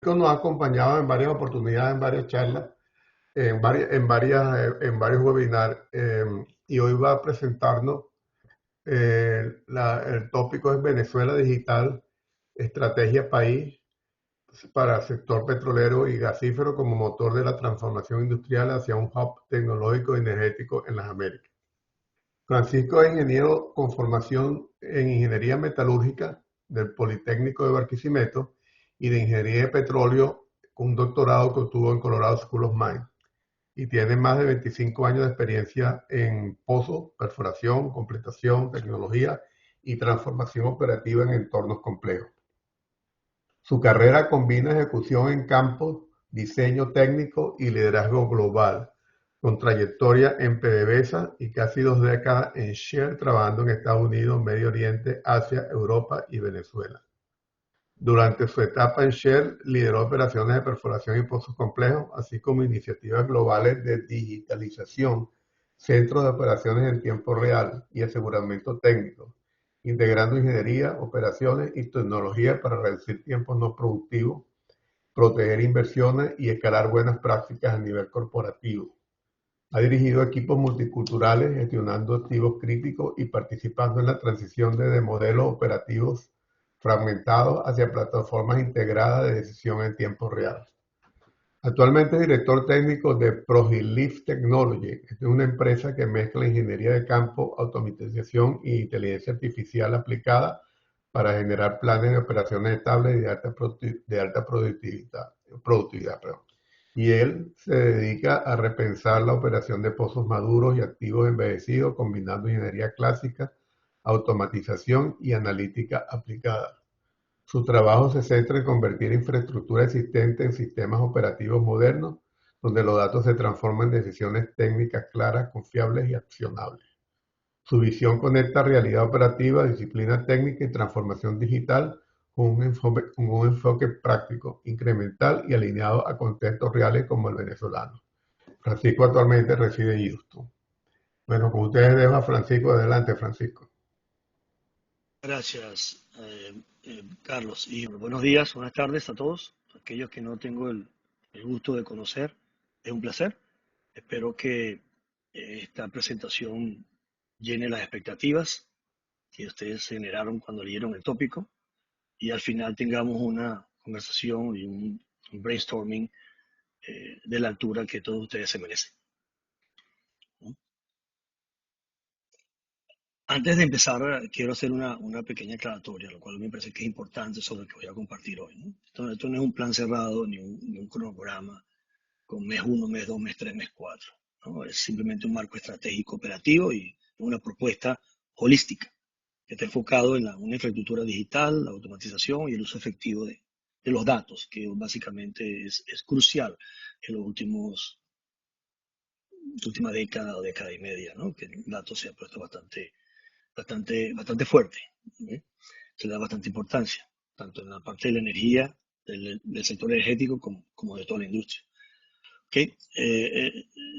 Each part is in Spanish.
Nos ha acompañado en varias oportunidades, en varias charlas, en varios webinars, y hoy va a presentarnos el tópico es Venezuela Digital, Estrategia País para el sector petrolero y gasífero como motor de la transformación industrial hacia un hub tecnológico y energético en las Américas. Francisco es ingeniero con formación en ingeniería metalúrgica del Politécnico de Barquisimeto y de ingeniería de petróleo, con un doctorado que obtuvo en Colorado School of Mines, y tiene más de 25 años de experiencia en pozos, perforación, completación, tecnología y transformación operativa en entornos complejos. Su carrera combina ejecución en campo, diseño técnico y liderazgo global, con trayectoria en PDVSA y casi 2 décadas en Shell, trabajando en Estados Unidos, Medio Oriente, Asia, Europa y Venezuela. Durante su etapa en Shell, lideró operaciones de perforación y pozos complejos, así como iniciativas globales de digitalización, centros de operaciones en tiempo real y aseguramiento técnico, integrando ingeniería, operaciones y tecnología para reducir tiempos no productivos, proteger inversiones y escalar buenas prácticas a nivel corporativo. Ha dirigido equipos multiculturales, gestionando activos críticos y participando en la transición de modelos operativos fragmentados hacia plataformas integradas de decisión en tiempo real. Actualmente es director técnico de Progilift Technology. Es una empresa que mezcla ingeniería de campo, automatización e inteligencia artificial aplicada para generar planes de operaciones estables y de alta productividad. Y él se dedica a repensar la operación de pozos maduros y activos envejecidos, combinando ingeniería clásica, automatización y analítica aplicada. Su trabajo se centra en convertir infraestructura existente en sistemas operativos modernos, donde los datos se transforman en decisiones técnicas claras, confiables y accionables. Su visión conecta realidad operativa, disciplina técnica y transformación digital con un enfoque práctico, incremental y alineado a contextos reales como el venezolano. Francisco actualmente reside en Houston. Bueno, con ustedes dejo a Francisco. Adelante, Francisco. Gracias, Carlos. Y buenos días, buenas tardes a todos. Aquellos que no tengo el gusto de conocer, es un placer. Espero que esta presentación llene las expectativas que ustedes generaron cuando leyeron el tópico y al final tengamos una conversación y un brainstorming de la altura que todos ustedes se merecen, ¿no? Antes de empezar, quiero hacer una pequeña aclaratoria, lo cual me parece que es importante sobre lo que voy a compartir hoy, ¿no? Esto no es un plan cerrado ni un cronograma con mes uno, mes 2, mes 3, mes 4, ¿no? Es simplemente un marco estratégico operativo y una propuesta holística que está enfocado en una infraestructura digital, la automatización y el uso efectivo de los datos, que básicamente es crucial en los última década o década y media, ¿no? Que el dato se ha puesto bastante fuerte, ¿eh? Se le da bastante importancia, tanto en la parte de la energía, del sector energético, como de toda la industria. ¿Okay?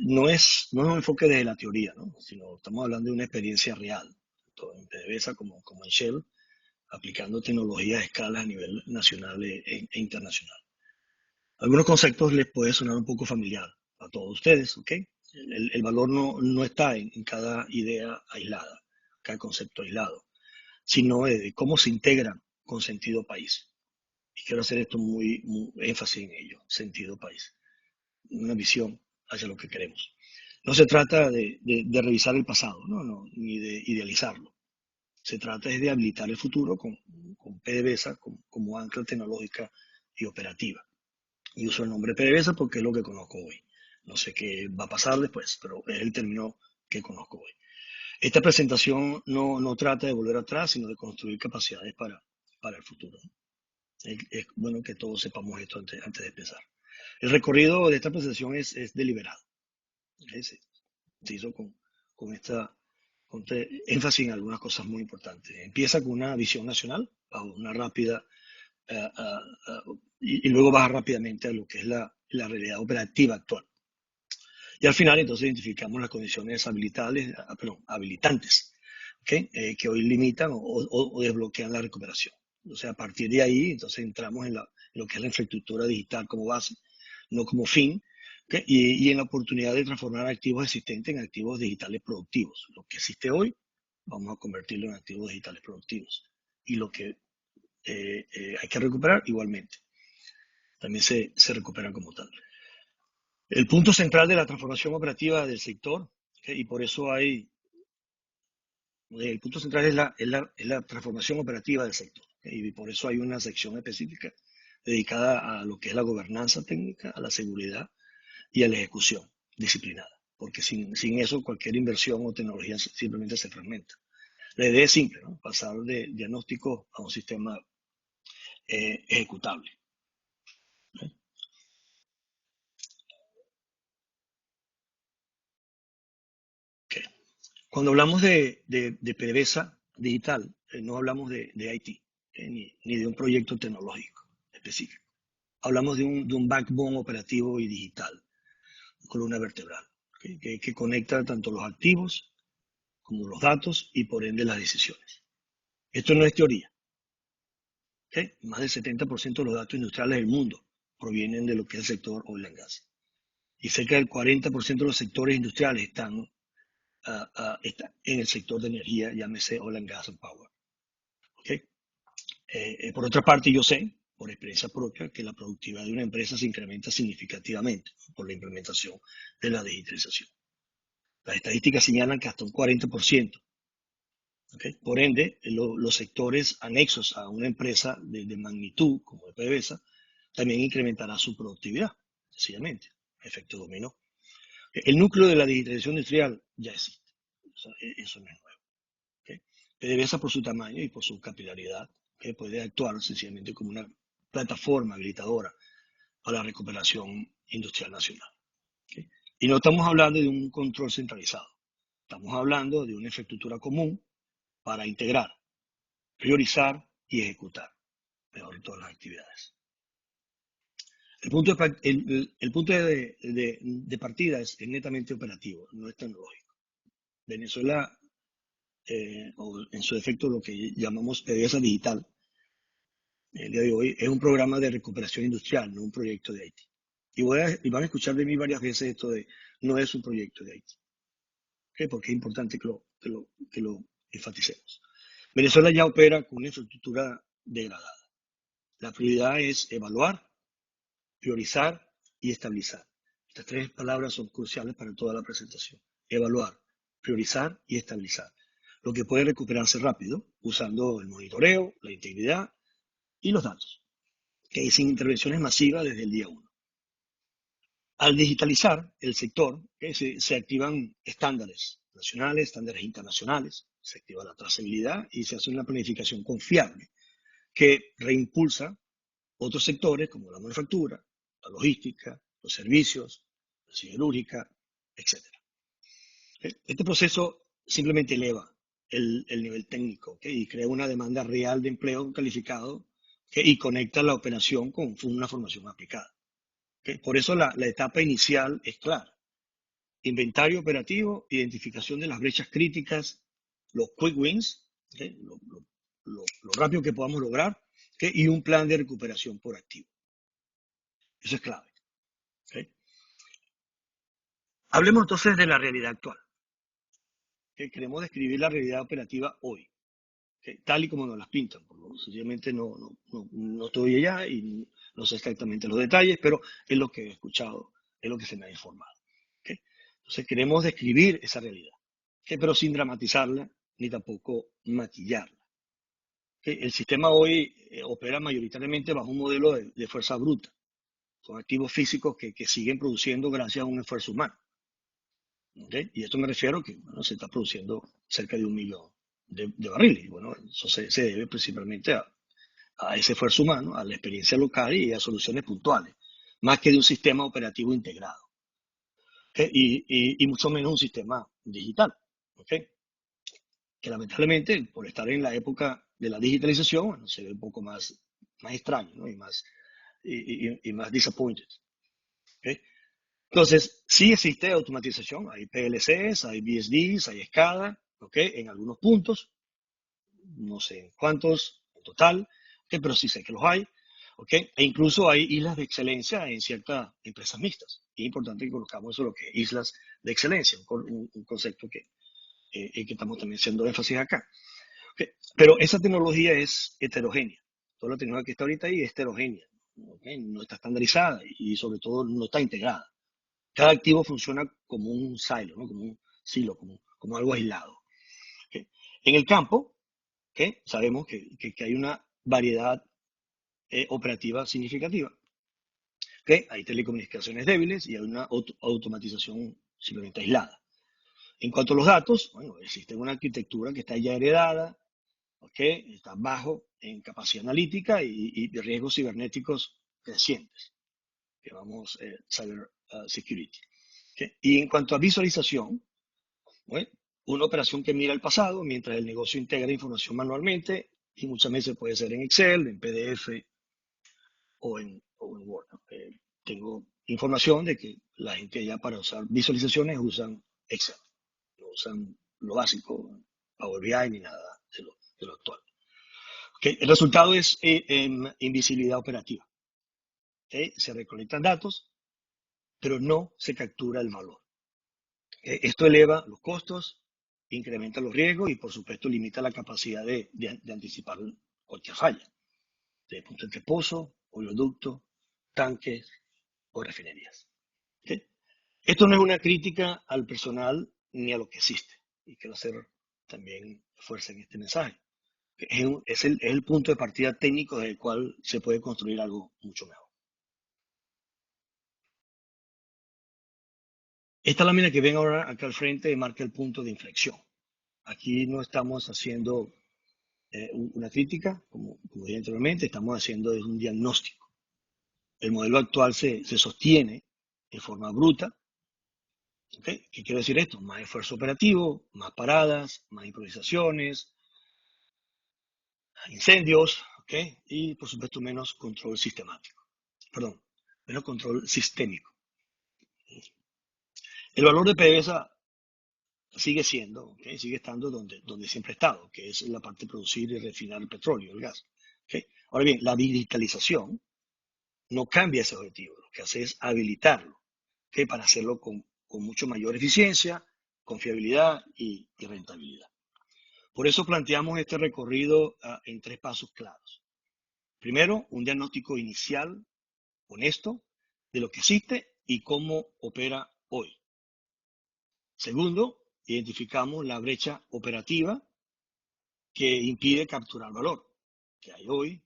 No es un enfoque desde la teoría, ¿no? Sino estamos hablando de una experiencia real, tanto en PDVSA como en Shell, aplicando tecnologías a escala a nivel nacional e internacional. Algunos conceptos les puede sonar un poco familiar a todos ustedes, ¿ok? El valor no está en cada idea aislada, cada concepto aislado, sino de cómo se integran con sentido país. Y quiero hacer esto muy énfasis en ello, sentido país. Una visión hacia lo que queremos. No se trata de revisar el pasado, ni de idealizarlo. Se trata de habilitar el futuro con PDVSA como ancla tecnológica y operativa. Y uso el nombre PDVSA porque es lo que conozco hoy. No sé qué va a pasar después, pero es el término que conozco hoy. Esta presentación no trata de volver atrás, sino de construir capacidades para el futuro. Es bueno que todos sepamos esto antes de empezar. El recorrido de esta presentación es deliberado. Se hizo con este énfasis en algunas cosas muy importantes. Empieza con una visión nacional, bajo una rápida, y luego baja rápidamente a lo que es la realidad operativa actual. Y al final, entonces, identificamos las condiciones habilitantes, ¿okay? Que hoy limitan o desbloquean la recuperación. O sea, a partir de ahí, entonces entramos en lo que es la infraestructura digital como base, no como fin, ¿okay? Y en la oportunidad de transformar activos existentes en activos digitales productivos. Lo que existe hoy, vamos a convertirlo en activos digitales productivos. Y lo que hay que recuperar, igualmente, también se recuperan como tal. El punto central de la transformación operativa del sector, ¿okay? Y por eso el punto central es la transformación operativa del sector, ¿okay? Y por eso hay una sección específica dedicada a lo que es la gobernanza técnica, a la seguridad y a la ejecución disciplinada, porque sin eso cualquier inversión o tecnología simplemente se fragmenta. La idea es simple, ¿no? Pasar de diagnóstico a un sistema ejecutable. ¿Okay? Okay. Cuando hablamos de PDVSA digital, no hablamos de IT, ni de un proyecto tecnológico específico. Hablamos de un backbone operativo y digital, columna vertebral, ¿okay? Que conecta tanto los activos como los datos y por ende las decisiones. Esto no es teoría. ¿Okay? Más del 70% de los datos industriales del mundo provienen de lo que es el sector oil and gas. Y cerca del 40% de los sectores industriales están en el sector de energía, llámese oil and gas and power. ¿Okay? Por otra parte, yo sé, por experiencia propia, que la productividad de una empresa se incrementa significativamente por la implementación de la digitalización. Las estadísticas señalan que hasta un 40%. ¿Okay? Por ende, los sectores anexos a una empresa de magnitud, como de PDVSA, también incrementará su productividad, sencillamente, efecto dominó. El núcleo de la digitalización industrial ya existe, eso no es nuevo. ¿Okay? PDVSA, por su tamaño y por su capilaridad, que puede actuar sencillamente como una plataforma habilitadora para la recuperación industrial nacional. ¿Okay? Y no estamos hablando de un control centralizado, estamos hablando de una infraestructura común para integrar, priorizar y ejecutar mejor todas las actividades. El punto de partida es netamente operativo, no es tecnológico. Venezuela, o en su defecto lo que llamamos PDVSA digital, el día de hoy es un programa de recuperación industrial, no un proyecto de IT. Y van a escuchar de mí varias veces esto de no es un proyecto de IT. ¿Okay? Porque es importante que lo enfaticemos. Venezuela ya opera con una infraestructura degradada. La prioridad es evaluar, priorizar y estabilizar. Estas tres palabras son cruciales para toda la presentación. Evaluar, priorizar y estabilizar. Lo que puede recuperarse rápido usando el monitoreo, la integridad y los datos, que sin intervenciones masivas desde el día 1. Al digitalizar el sector, se activan estándares nacionales, estándares internacionales, se activa la trazabilidad y se hace una planificación confiable que reimpulsa otros sectores como la manufactura, la logística, los servicios, la siderúrgica, etc. Este proceso simplemente eleva el nivel técnico, ¿okay? Y crea una demanda real de empleo calificado, ¿okay? Y conecta la operación con una formación aplicada. ¿Okay? Por eso la etapa inicial es clara. Inventario operativo, identificación de las brechas críticas, los quick wins, ¿okay? Lo rápido que podamos lograr, ¿okay? Y un plan de recuperación por activo. Eso es clave. ¿Okay? Hablemos entonces de la realidad actual. ¿Okay? Queremos describir la realidad operativa hoy, ¿okay? Tal y como nos las pintan. Sencillamente no estoy allá y no sé exactamente los detalles, pero es lo que he escuchado, es lo que se me ha informado. ¿Okay? Entonces queremos describir esa realidad, ¿okay? Pero sin dramatizarla ni tampoco maquillarla. ¿Okay? El sistema hoy opera mayoritariamente bajo un modelo de fuerza bruta. Son activos físicos que siguen produciendo gracias a un esfuerzo humano. ¿Okay? Y esto me refiero que se está produciendo cerca de 1 millón de barriles. Y bueno, eso se debe principalmente a ese esfuerzo humano, a la experiencia local y a soluciones puntuales, más que de un sistema operativo integrado. ¿Okay? Y mucho menos un sistema digital. ¿Okay? Que lamentablemente, por estar en la época de la digitalización, bueno, se ve un poco más extraño, ¿no? y más disappointed. ¿Okay? Entonces, sí existe automatización, hay PLCs, hay BSDs, hay SCADA, ¿okay? En algunos puntos, no sé en cuántos en total, Pero sí sé que los hay. E incluso hay islas de excelencia en ciertas empresas mixtas. Es importante que conozcamos eso, lo que es islas de excelencia, un concepto que estamos también haciendo énfasis acá. Pero esa tecnología es heterogénea. Toda la tecnología que está ahorita ahí es heterogénea. No está estandarizada y sobre todo no está integrada. Cada activo funciona como un silo, ¿no? Como un silo, como algo aislado. En el campo, sabemos que hay una variedad operativa significativa. Hay telecomunicaciones débiles y hay una automatización simplemente aislada. En cuanto a los datos, bueno, existe una arquitectura que está ya heredada, está bajo en capacidad analítica y de riesgos cibernéticos crecientes, que llamamos cyber security. Y en cuanto a visualización, bueno, una operación que mira el pasado mientras el negocio integra información manualmente y muchas veces puede ser en Excel, en PDF o en Word. Tengo información de que la gente ya para usar visualizaciones usan Excel, no usan lo básico, Power BI ni nada de lo actual. El resultado es invisibilidad operativa. Se recolectan datos, pero no se captura el valor. Esto eleva los costos, incrementa los riesgos y, por supuesto, limita la capacidad de anticipar cualquier falla, desde el punto entre pozos, oleoductos, tanques o refinerías. Esto no es una crítica al personal ni a lo que existe, y quiero hacer también fuerza en este mensaje. Es el punto de partida técnico desde el cual se puede construir algo mucho mejor. Esta lámina que ven ahora acá al frente marca el punto de inflexión. Aquí no estamos haciendo una crítica, como dije anteriormente, estamos haciendo un diagnóstico. El modelo actual se sostiene de forma bruta. ¿Qué quiere decir esto? Más esfuerzo operativo, más paradas, más improvisaciones, incendios, y por supuesto menos control sistemático. Perdón, menos control sistémico. El valor de PDVSA sigue sigue estando donde siempre ha estado, que es la parte de producir y refinar el petróleo, el gas. Ahora bien, la digitalización no cambia ese objetivo, lo que hace es habilitarlo, para hacerlo con mucho mayor eficiencia, confiabilidad y rentabilidad. Por eso planteamos este recorrido en 3 pasos claros. Primero, un diagnóstico inicial, honesto, de lo que existe y cómo opera hoy. Segundo, identificamos la brecha operativa que impide capturar valor. ¿Qué hay hoy?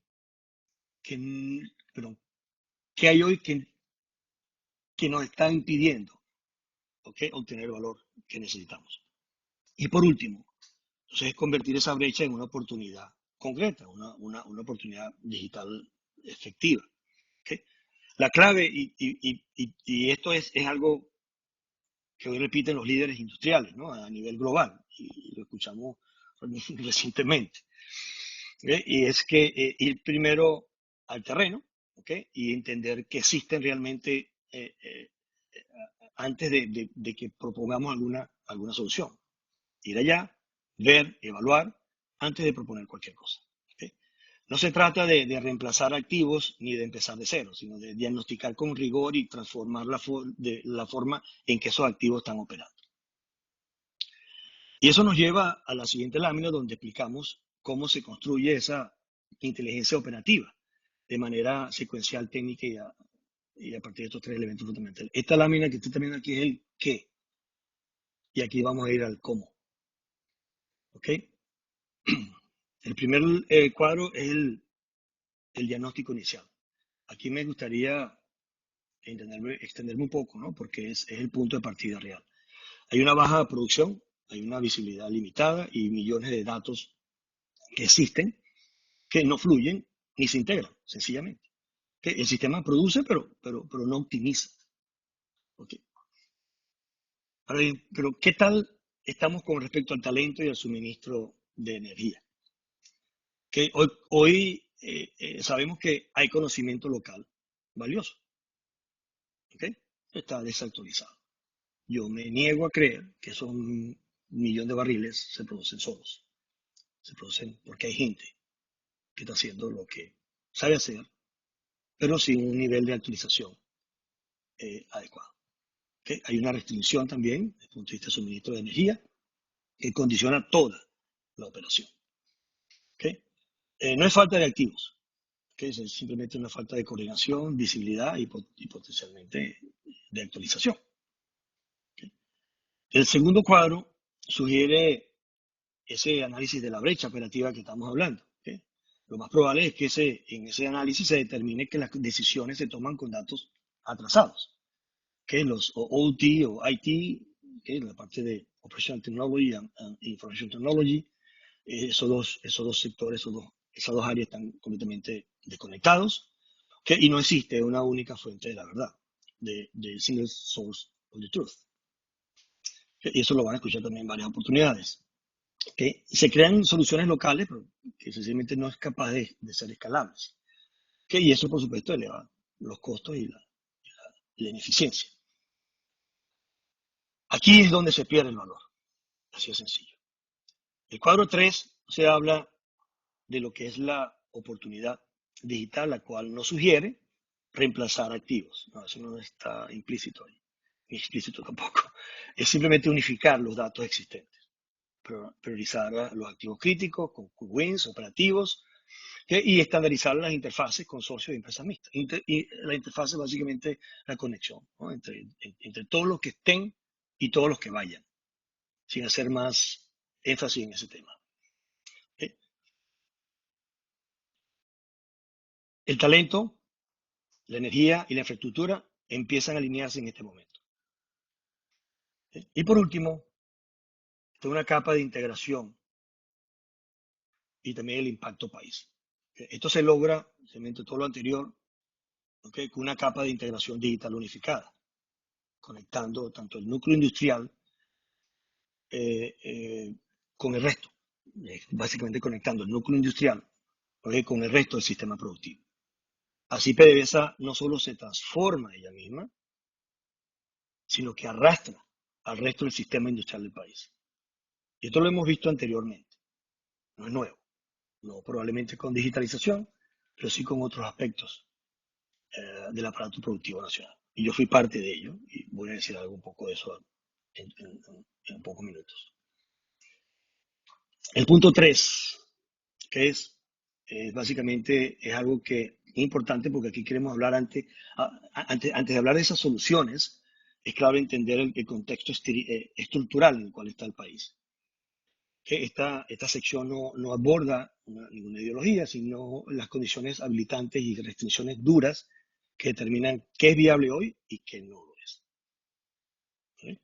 ¿Qué hay hoy que nos está impidiendo obtener el valor que necesitamos? Y por último, entonces es convertir esa brecha en una oportunidad concreta, una oportunidad digital efectiva. La clave, y esto es algo que hoy repiten los líderes industriales, ¿no? A nivel global, y lo escuchamos recientemente. Y es que ir primero al terreno, y entender que existen realmente antes de que propongamos alguna solución. Ir allá, ver, evaluar, antes de proponer cualquier cosa. No se trata de reemplazar activos ni de empezar de cero, sino de diagnosticar con rigor y transformar la forma en que esos activos están operando. Y eso nos lleva a la siguiente lámina donde explicamos cómo se construye esa inteligencia operativa de manera secuencial, técnica y a partir de estos 3 elementos fundamentales. Esta lámina que usted está viendo aquí es el qué. Y aquí vamos a ir al cómo. El primer cuadro es el diagnóstico inicial. Aquí me gustaría extenderme un poco, ¿no? Porque es el punto de partida real. Hay una baja producción, hay una visibilidad limitada y millones de datos que existen que no fluyen ni se integran, sencillamente. El sistema produce, pero no optimiza. Ahora bien, pero ¿qué tal estamos con respecto al talento y al suministro de energía? Que hoy sabemos que hay conocimiento local valioso. Está desactualizado. Yo me niego a creer que esos 1 millón de barriles se producen solos. Se producen porque hay gente que está haciendo lo que sabe hacer, pero sin un nivel de actualización adecuado. ¿Okay? Hay una restricción también desde el punto de vista de suministro de energía que condiciona toda la operación. ¿Okay? No es falta de activos, ¿okay? Es simplemente una falta de coordinación, visibilidad y potencialmente de actualización. ¿Okay? El segundo cuadro sugiere ese análisis de la brecha operativa que estamos hablando. ¿Okay? Lo más probable es que en ese análisis se determine que las decisiones se toman con datos atrasados. ¿Okay? Los OT o IT, ¿okay? La parte de Operational Technology and Information Technology, esos dos sectores, esas dos áreas están completamente desconectados. ¿Okay? Y no existe una única fuente de la verdad, de single source of the truth. ¿Okay? Y eso lo van a escuchar también en varias oportunidades. ¿Okay? Se crean soluciones locales, pero que sencillamente no es capaz de ser escalables. ¿Okay? Y eso, por supuesto, eleva los costos y la ineficiencia. Aquí es donde se pierde el valor. Así de sencillo. El cuadro 3 se habla de lo que es la oportunidad digital, la cual no sugiere reemplazar activos. No, eso no está implícito ahí, ni explícito tampoco. Es simplemente unificar los datos existentes, priorizar los activos críticos con wins operativos y estandarizar las interfaces con socios de empresas mixtas. Y la interfaz es básicamente la conexión, ¿no? entre todos los que estén y todos los que vayan, sin hacer más énfasis en ese tema. ¿Okay? El talento, la energía y la infraestructura empiezan a alinearse en este momento. ¿Okay? Y por último, está una capa de integración y también el impacto país. ¿Okay? Esto se logra, segmente todo lo anterior, ¿okay? Con una capa de integración digital unificada, conectando tanto el núcleo industrial con el resto, básicamente conectando el núcleo industrial, ¿okay? Con el resto del sistema productivo. Así PDVSA no solo se transforma ella misma, sino que arrastra al resto del sistema industrial del país. Y esto lo hemos visto anteriormente, no es nuevo, no probablemente con digitalización, pero sí con otros aspectos del aparato productivo nacional. Y yo fui parte de ello, y voy a decir algo un poco de eso en pocos minutos. El punto 3, que es básicamente es algo que es importante porque aquí queremos hablar antes de hablar de esas soluciones, es clave entender el contexto estructural en el cual está el país. Que esta sección no aborda ninguna ideología, sino las condiciones habilitantes y restricciones duras que determinan qué es viable hoy y qué no lo es. ¿Sí?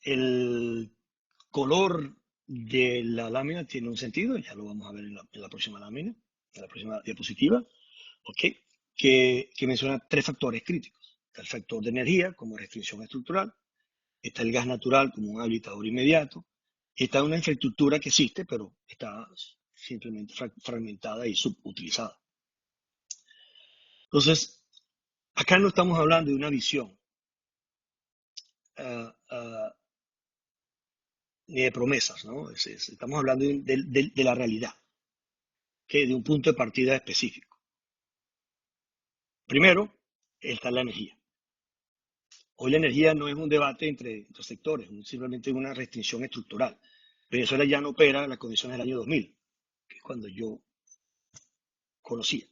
El color de la lámina tiene un sentido, ya lo vamos a ver en la próxima lámina, en la próxima diapositiva, ¿okay? que menciona 3 factores críticos. Está el factor de energía como restricción estructural, está el gas natural como un habilitador inmediato, está una infraestructura que existe, pero está simplemente fragmentada y subutilizada. Entonces, acá no estamos hablando de una visión ni de promesas, ¿no? Estamos hablando de la realidad, que de un punto de partida específico. Primero, está la energía. Hoy la energía no es un debate entre sectores, es simplemente una restricción estructural. Venezuela ya no opera en las condiciones del año 2000, que es cuando yo conocía,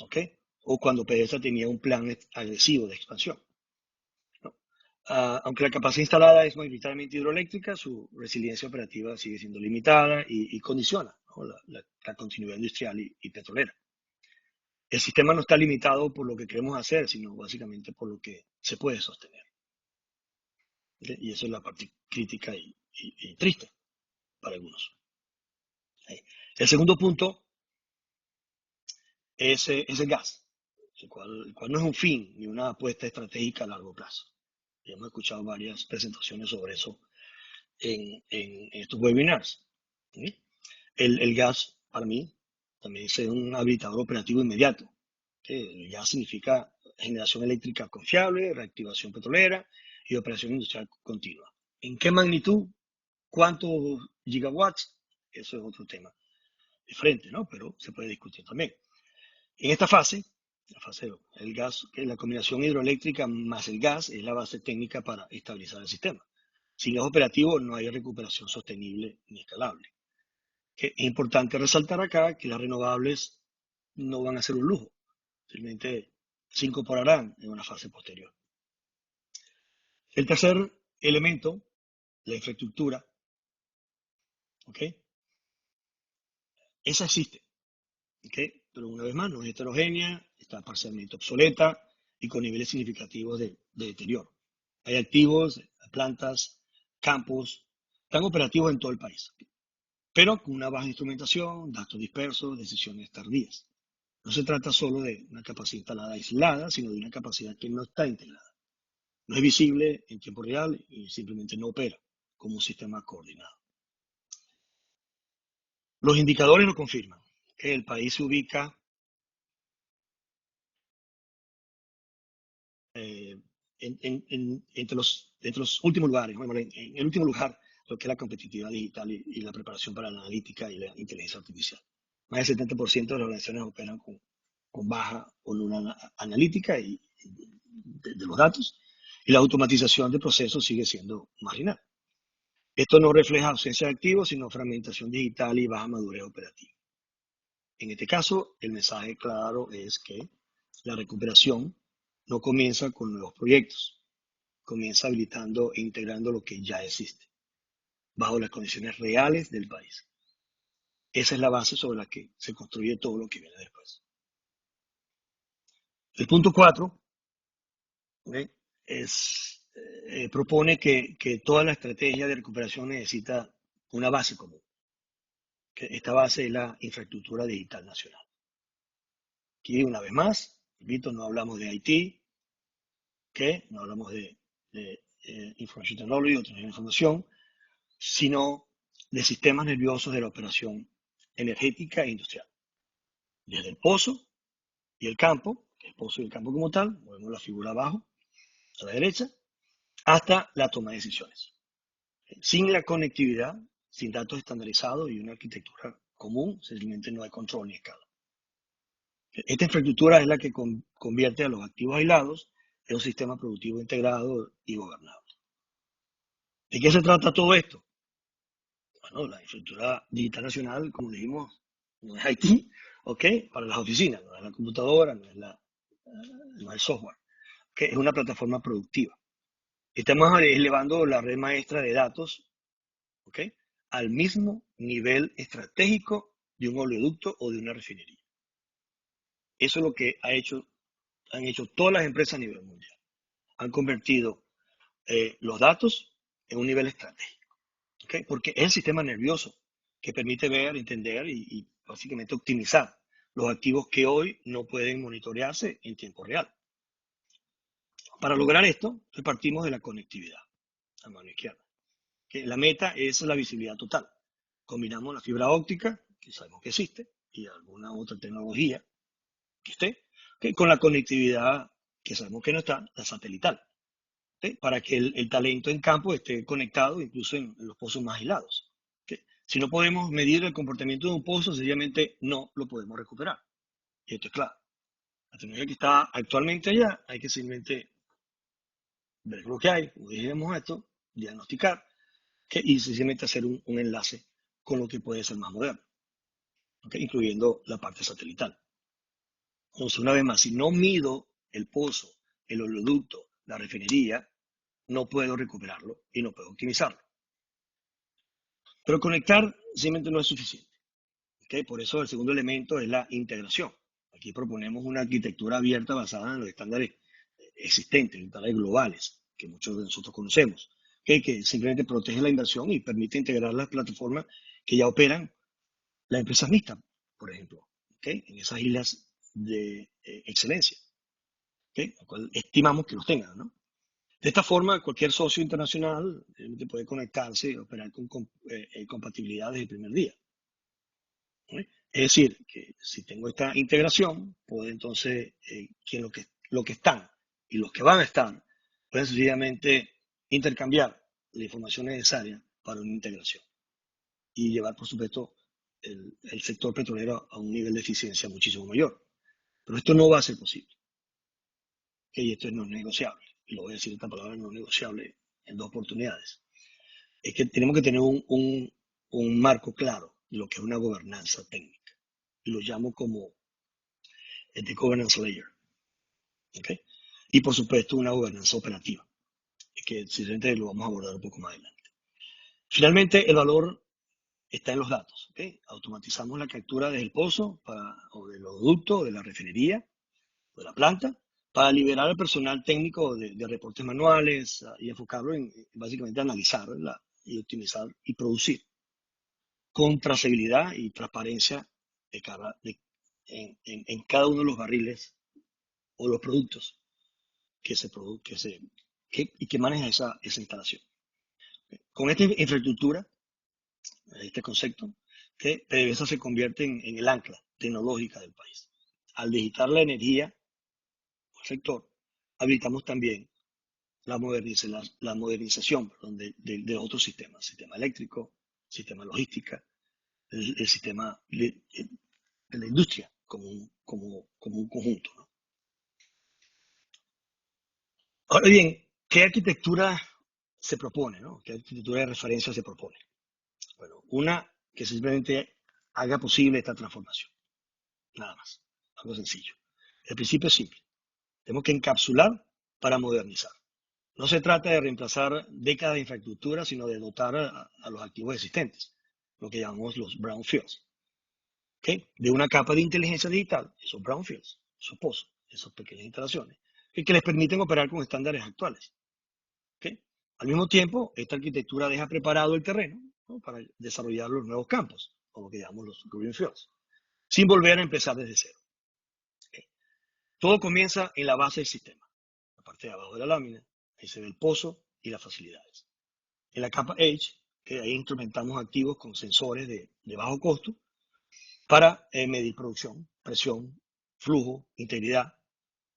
¿ok? O cuando PDVSA tenía un plan agresivo de expansión, ¿no? Aunque la capacidad instalada es mayoritariamente hidroeléctrica, su resiliencia operativa sigue siendo limitada y condiciona, ¿no? la continuidad industrial y petrolera. El sistema no está limitado por lo que queremos hacer, sino básicamente por lo que se puede sostener. ¿Okay? Y eso es la parte crítica y triste para algunos. ¿Okay? El segundo punto es el gas, el cual no es un fin ni una apuesta estratégica a largo plazo. Y hemos escuchado varias presentaciones sobre eso en estos webinars. ¿Sí? El gas, para mí, también es un habilitador operativo inmediato. El gas significa generación eléctrica confiable, reactivación petrolera y operación industrial continua. ¿En qué magnitud? ¿Cuántos gigawatts? Eso es otro tema. de frente, ¿no? Pero se puede discutir también. En esta fase, la fase el gas, que la combinación hidroeléctrica más el gas es la base técnica para estabilizar el sistema. Sin gas operativo no hay recuperación sostenible ni escalable. Que es importante resaltar acá que las renovables no van a ser un lujo, simplemente se incorporarán en una fase posterior. El tercer elemento, la infraestructura, ¿ok? Esa existe, ¿ok? Pero una vez más no es heterogénea, está parcialmente obsoleta y con niveles significativos de deterioro. Hay activos, plantas, campos, están operativos en todo el país, pero con una baja instrumentación, datos dispersos, decisiones tardías. No se trata solo de una capacidad instalada aislada, sino de una capacidad que no está integrada. No es visible en tiempo real y simplemente no opera como un sistema coordinado. Los indicadores lo confirman, que el país se ubica entre los últimos lugares, en el último lugar, lo que es la competitividad digital y la preparación para la analítica y la inteligencia artificial. Más del 70% de las organizaciones operan con baja o nula analítica y de los datos, y la automatización de procesos sigue siendo marginal. Esto no refleja ausencia de activos, sino fragmentación digital y baja madurez operativa. En este caso, el mensaje claro es que la recuperación no comienza con nuevos proyectos, comienza habilitando e integrando lo que ya existe, bajo las condiciones reales del país. Esa es la base sobre la que se construye todo lo que viene después. El punto 4 propone que toda la estrategia de recuperación necesita una base común. Que esta base es la infraestructura digital nacional. Aquí, una vez más, repito, no hablamos de IT, no hablamos de Information Technology o tecnología de información, sino de sistemas nerviosos de la operación energética e industrial. Desde el pozo y el campo, el pozo y el campo como tal, movemos la figura abajo, a la derecha, hasta la toma de decisiones. Sin la conectividad, sin datos estandarizados y una arquitectura común, sencillamente no hay control ni escala. Esta infraestructura es la que convierte a los activos aislados en un sistema productivo integrado y gobernable. ¿De qué se trata todo esto? Bueno, la infraestructura digital nacional, como dijimos, no es IT, ¿ok? Para las oficinas, no es la computadora, no es el software, que es una plataforma productiva. Estamos elevando la red maestra de datos, ¿ok? Al mismo nivel estratégico de un oleoducto o de una refinería. Eso es lo que han hecho todas las empresas a nivel mundial. Han convertido los datos en un nivel estratégico, ¿okay? Porque es el sistema nervioso que permite ver, entender y básicamente optimizar los activos que hoy no pueden monitorearse en tiempo real. Para lograr esto, partimos de la conectividad a mano izquierda. Que la meta es la visibilidad total. Combinamos la fibra óptica, que sabemos que existe, y alguna otra tecnología que esté, con la conectividad que sabemos que no está, la satelital. Para que el talento en campo esté conectado incluso en los pozos más aislados. Si no podemos medir el comportamiento de un pozo, sencillamente no lo podemos recuperar. Y esto es claro. La tecnología que está actualmente allá, hay que simplemente ver lo que hay, como dijimos esto, diagnosticar, y sencillamente hacer un enlace con lo que puede ser más moderno, incluyendo la parte satelital. Entonces, una vez más, si no mido el pozo, el oleoducto, la refinería, no puedo recuperarlo y no puedo optimizarlo. Pero conectar simplemente no es suficiente. Por eso el segundo elemento es la integración. Aquí proponemos una arquitectura abierta basada en los estándares existentes, los estándares globales, que muchos de nosotros conocemos, que simplemente protege la inversión y permite integrar las plataformas que ya operan las empresas mixtas, por ejemplo, en esas islas de excelencia, lo cual estimamos que los tengan, ¿no? De esta forma, cualquier socio internacional puede conectarse y operar con compatibilidad desde el primer día. Es decir, que si tengo esta integración, puedo entonces, lo que están y los que van a estar, pueden sencillamente intercambiar la información necesaria para una integración y llevar, por supuesto, el sector petrolero a un nivel de eficiencia muchísimo mayor. Pero esto no va a ser posible. Y esto no es negociable. Y lo voy a decir esta palabra no negociable en dos oportunidades. Es que tenemos que tener un marco claro de lo que es una gobernanza técnica. Y lo llamo como the governance layer. ¿Okay? Y por supuesto una gobernanza operativa, que simplemente lo vamos a abordar un poco más adelante. Finalmente, el valor está en los datos. ¿Okay? Automatizamos la captura desde el pozo o de los ductos, o de la refinería, o de la planta, para liberar al personal técnico de reportes manuales y enfocarlo en básicamente analizar y optimizar y producir con trazabilidad y transparencia en cada uno de los barriles o los productos que maneja esa instalación. Con esta infraestructura, este concepto, que PDVSA se convierte en el ancla tecnológica del país. Al digitar la energía al sector, habilitamos también la modernización de otros sistemas, sistema eléctrico, sistema logística, el sistema de la industria como un conjunto, ¿no? Ahora bien, ¿qué arquitectura se propone, ¿no? ¿Qué arquitectura de referencia se propone? Bueno, una que simplemente haga posible esta transformación, nada más, algo sencillo. El principio es simple, tenemos que encapsular para modernizar. No se trata de reemplazar décadas de infraestructura, sino de dotar a los activos existentes, lo que llamamos los brownfields, ¿okay? De una capa de inteligencia digital, esos brownfields, esos pozos, esas pequeñas instalaciones, que les permiten operar con estándares actuales. ¿Okay? Al mismo tiempo, esta arquitectura deja preparado el terreno, ¿no? Para desarrollar los nuevos campos, o lo que llamamos los greenfields, sin volver a empezar desde cero. ¿Okay? Todo comienza en la base del sistema, la parte de abajo de la lámina, ahí se ve el pozo y las facilidades. En la capa Edge, que ahí instrumentamos activos con sensores de bajo costo para medir producción, presión, flujo, integridad.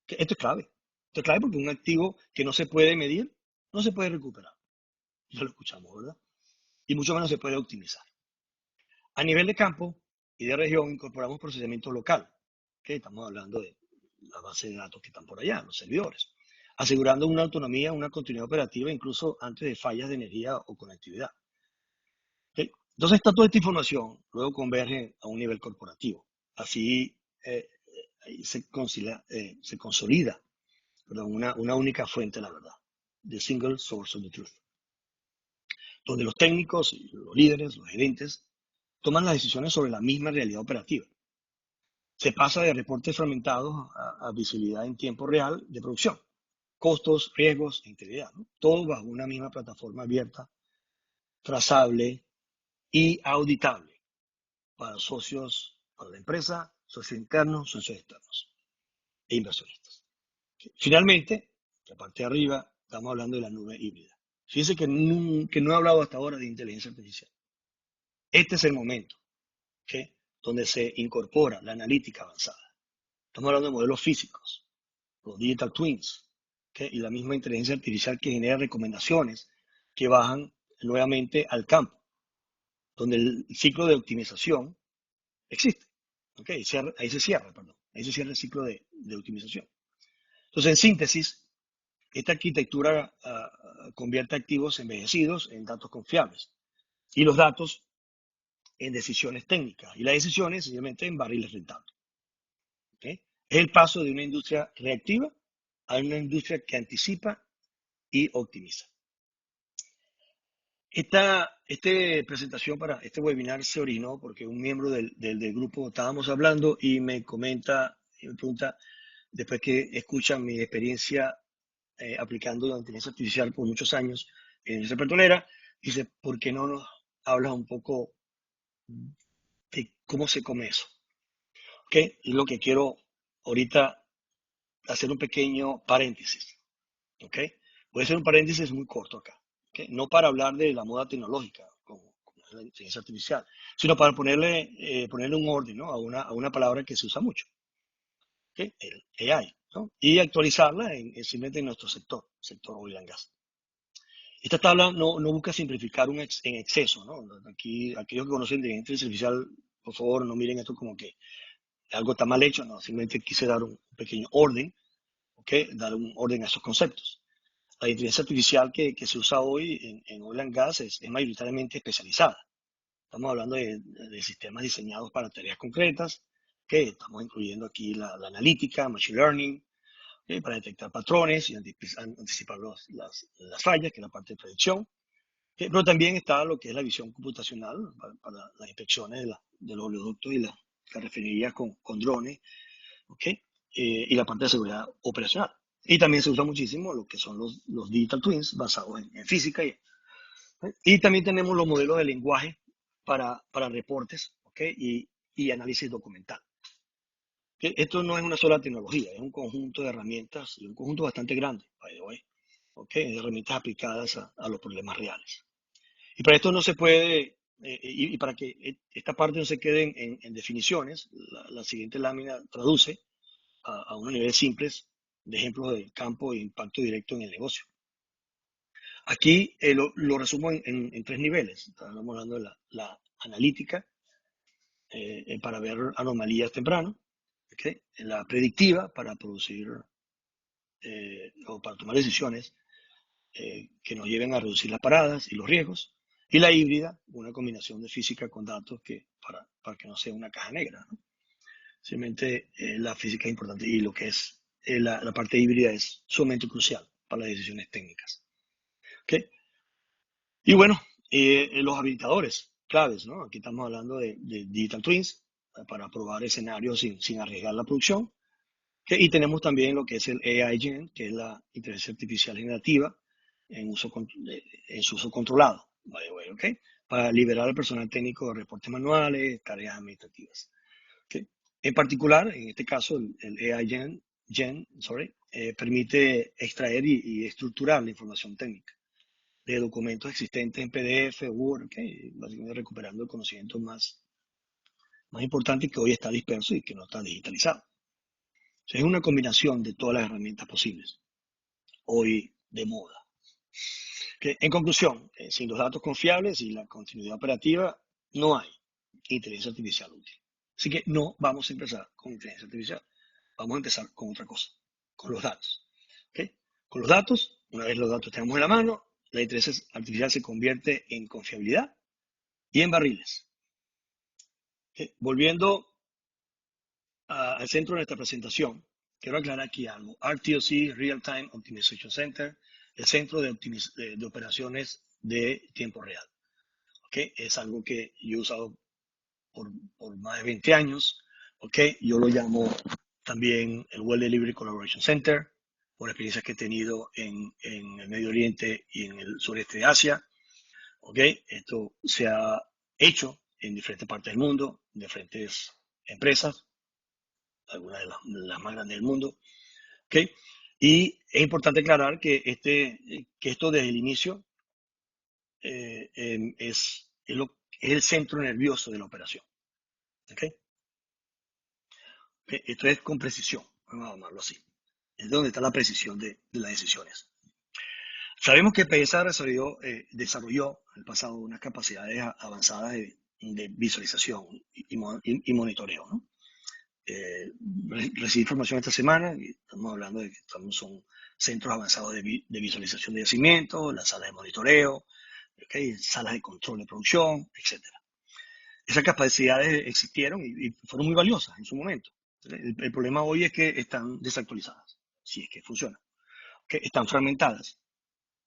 Esto es clave. Esto es clave porque un activo que no se puede medir, no se puede recuperar. Ya lo escuchamos, ¿verdad? Y mucho menos se puede optimizar. A nivel de campo y de región incorporamos procesamiento local, que estamos hablando de la base de datos que están por allá, los servidores, asegurando una autonomía, una continuidad operativa incluso antes de fallas de energía o conectividad. ¿Okay? Entonces, toda esta información luego converge a un nivel corporativo. Así se consolida, perdón, una única fuente de la verdad, the single source of the truth, donde los técnicos, los líderes, los gerentes, toman las decisiones sobre la misma realidad operativa. Se pasa de reportes fragmentados a visibilidad en tiempo real de producción, costos, riesgos e integridad, ¿no? Todo bajo una misma plataforma abierta, trazable y auditable para socios, para la empresa, socios internos, socios externos e inversionistas. Finalmente, la parte de arriba, estamos hablando de la nube híbrida. Fíjense que no he hablado hasta ahora de inteligencia artificial. Este es el momento, ¿okay? Donde se incorpora la analítica avanzada. Estamos hablando de modelos físicos, los digital twins, ¿okay? Y la misma inteligencia artificial que genera recomendaciones que bajan nuevamente al campo, donde el ciclo de optimización existe. ¿Okay? Ahí se cierra el ciclo de optimización. Entonces, en síntesis, esta arquitectura convierte activos envejecidos en datos confiables y los datos en decisiones técnicas y las decisiones sencillamente en barriles rentables. ¿Okay? Es el paso de una industria reactiva a una industria que anticipa y optimiza. Esta presentación para este webinar se originó porque un miembro del grupo estábamos hablando y me comenta, y me pregunta, después que escuchan mi experiencia aplicando la inteligencia artificial por muchos años en la industria petrolera, dice, ¿por qué no nos hablas un poco de cómo se come eso? ¿Okay? Y lo que quiero ahorita hacer un pequeño paréntesis. ¿Okay? Voy a hacer un paréntesis muy corto acá. ¿Okay? No para hablar de la moda tecnológica, como es la inteligencia artificial, sino para ponerle un orden, ¿no? a una palabra que se usa mucho. ¿Okay? El AI. ¿No? Y actualizarla simplemente en nuestro sector oil and gas. Esta tabla no busca simplificar en exceso, ¿no? Aquí, aquellos que conocen de inteligencia artificial por favor, no miren esto como que algo está mal hecho, no, simplemente quise dar un pequeño orden, ¿ok? Dar un orden a esos conceptos. La inteligencia artificial que se usa hoy en oil and gas es mayoritariamente especializada. Estamos hablando de sistemas diseñados para tareas concretas, que estamos incluyendo aquí la analítica, machine learning, para detectar patrones y anticipar las fallas, que es la parte de predicción. Pero también está lo que es la visión computacional para las inspecciones de los oleoductos y las refinerías con drones, ¿ok? Y la parte de seguridad operacional. Y también se usa muchísimo lo que son los digital twins basados en física. Y también tenemos los modelos de lenguaje para reportes, ¿ok? Y análisis documental. ¿Okay? Esto no es una sola tecnología, es un conjunto de herramientas y un conjunto bastante grande, by the way, ¿ok? De herramientas aplicadas a los problemas reales. Y para esto no se puede, y para que esta parte no se quede en definiciones, la siguiente lámina traduce a unos niveles simples de ejemplos de campo e impacto directo en el negocio. Aquí lo resumo en tres niveles. Estamos hablando de la analítica para ver anomalías temprano, ¿okay? La predictiva para producir o para tomar decisiones que nos lleven a reducir las paradas y los riesgos, y la híbrida, una combinación de física con datos para que no sea una caja negra, ¿no? Simplemente la física es importante y lo que es la parte híbrida es sumamente crucial para las decisiones técnicas. ¿Okay? Y bueno, los habilitadores claves, ¿no? Aquí estamos hablando de Digital Twins para probar escenarios sin arriesgar la producción. ¿Okay? Y tenemos también lo que es el AI Gen, que es la inteligencia artificial generativa en su uso controlado, by the way, ¿okay? Para liberar al personal técnico de reportes manuales, tareas administrativas. ¿Okay? En particular, en este caso, el AI Gen permite extraer y estructurar la información técnica de documentos existentes en PDF, Word, ¿okay? Básicamente recuperando el conocimiento más importante que hoy está disperso y que no está digitalizado. O sea, es una combinación de todas las herramientas posibles, hoy de moda. Que, en conclusión, sin los datos confiables y la continuidad operativa, no hay inteligencia artificial útil. Así que no vamos a empezar con inteligencia artificial. Vamos a empezar con otra cosa, con los datos. ¿Okay? Con los datos, una vez los datos tenemos en la mano, la inteligencia artificial se convierte en confiabilidad y en barriles. ¿Okay? Volviendo al centro de nuestra presentación, quiero aclarar aquí algo. RTOC, Real Time Optimization Center, el centro de operaciones de tiempo real. ¿Okay? Es algo que yo he usado por más de 20 años. ¿Okay? Yo lo llamo también el Well Delivery Collaboration Center, por experiencias que he tenido en el Medio Oriente y en el sureste de Asia. ¿Okay? Esto se ha hecho en diferentes partes del mundo, en diferentes empresas, algunas de las más grandes del mundo. ¿Okay? Y es importante aclarar que esto desde el inicio es el centro nervioso de la operación. ¿Okay? Esto es con precisión, vamos a llamarlo así. Es donde está la precisión de las decisiones. Sabemos que PSA desarrolló en el pasado unas capacidades avanzadas de visualización y monitoreo, ¿no? Recibí información esta semana y estamos hablando de que son centros avanzados de visualización de yacimientos, las salas de monitoreo, ¿okay? Salas de control de producción, etc. Esas capacidades existieron y fueron muy valiosas en su momento. El problema hoy es que están desactualizadas, si es que funcionan, ¿okay? Están fragmentadas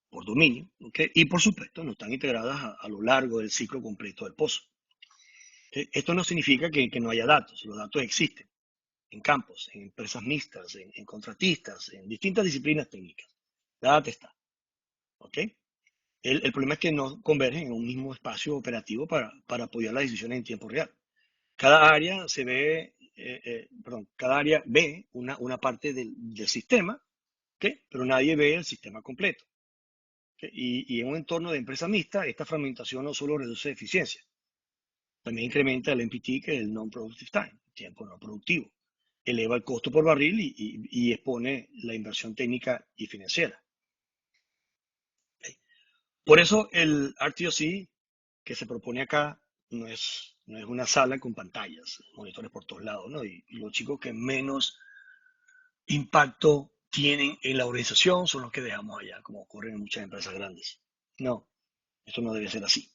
por dominio, ¿okay? Y por supuesto no están integradas a lo largo del ciclo completo del pozo. ¿Okay? Esto no significa que no haya datos, los datos existen en campos, en empresas mixtas, en contratistas, en distintas disciplinas técnicas. La data está. ¿Ok? El problema es que no convergen en un mismo espacio operativo para apoyar las decisiones en tiempo real. Cada área cada área ve una parte del sistema, ¿okay? Pero nadie ve el sistema completo. ¿Okay? Y en un entorno de empresa mixta, esta fragmentación no solo reduce eficiencia, también incrementa el NPT, que es el Non-Productive Time, tiempo no productivo. Eleva el costo por barril y expone la inversión técnica y financiera. ¿Okay? Por eso el RTOC que se propone acá no es No es una sala con pantallas, monitores por todos lados, ¿no? Y los chicos que menos impacto tienen en la organización son los que dejamos allá, como ocurre en muchas empresas grandes. No, esto no debe ser así,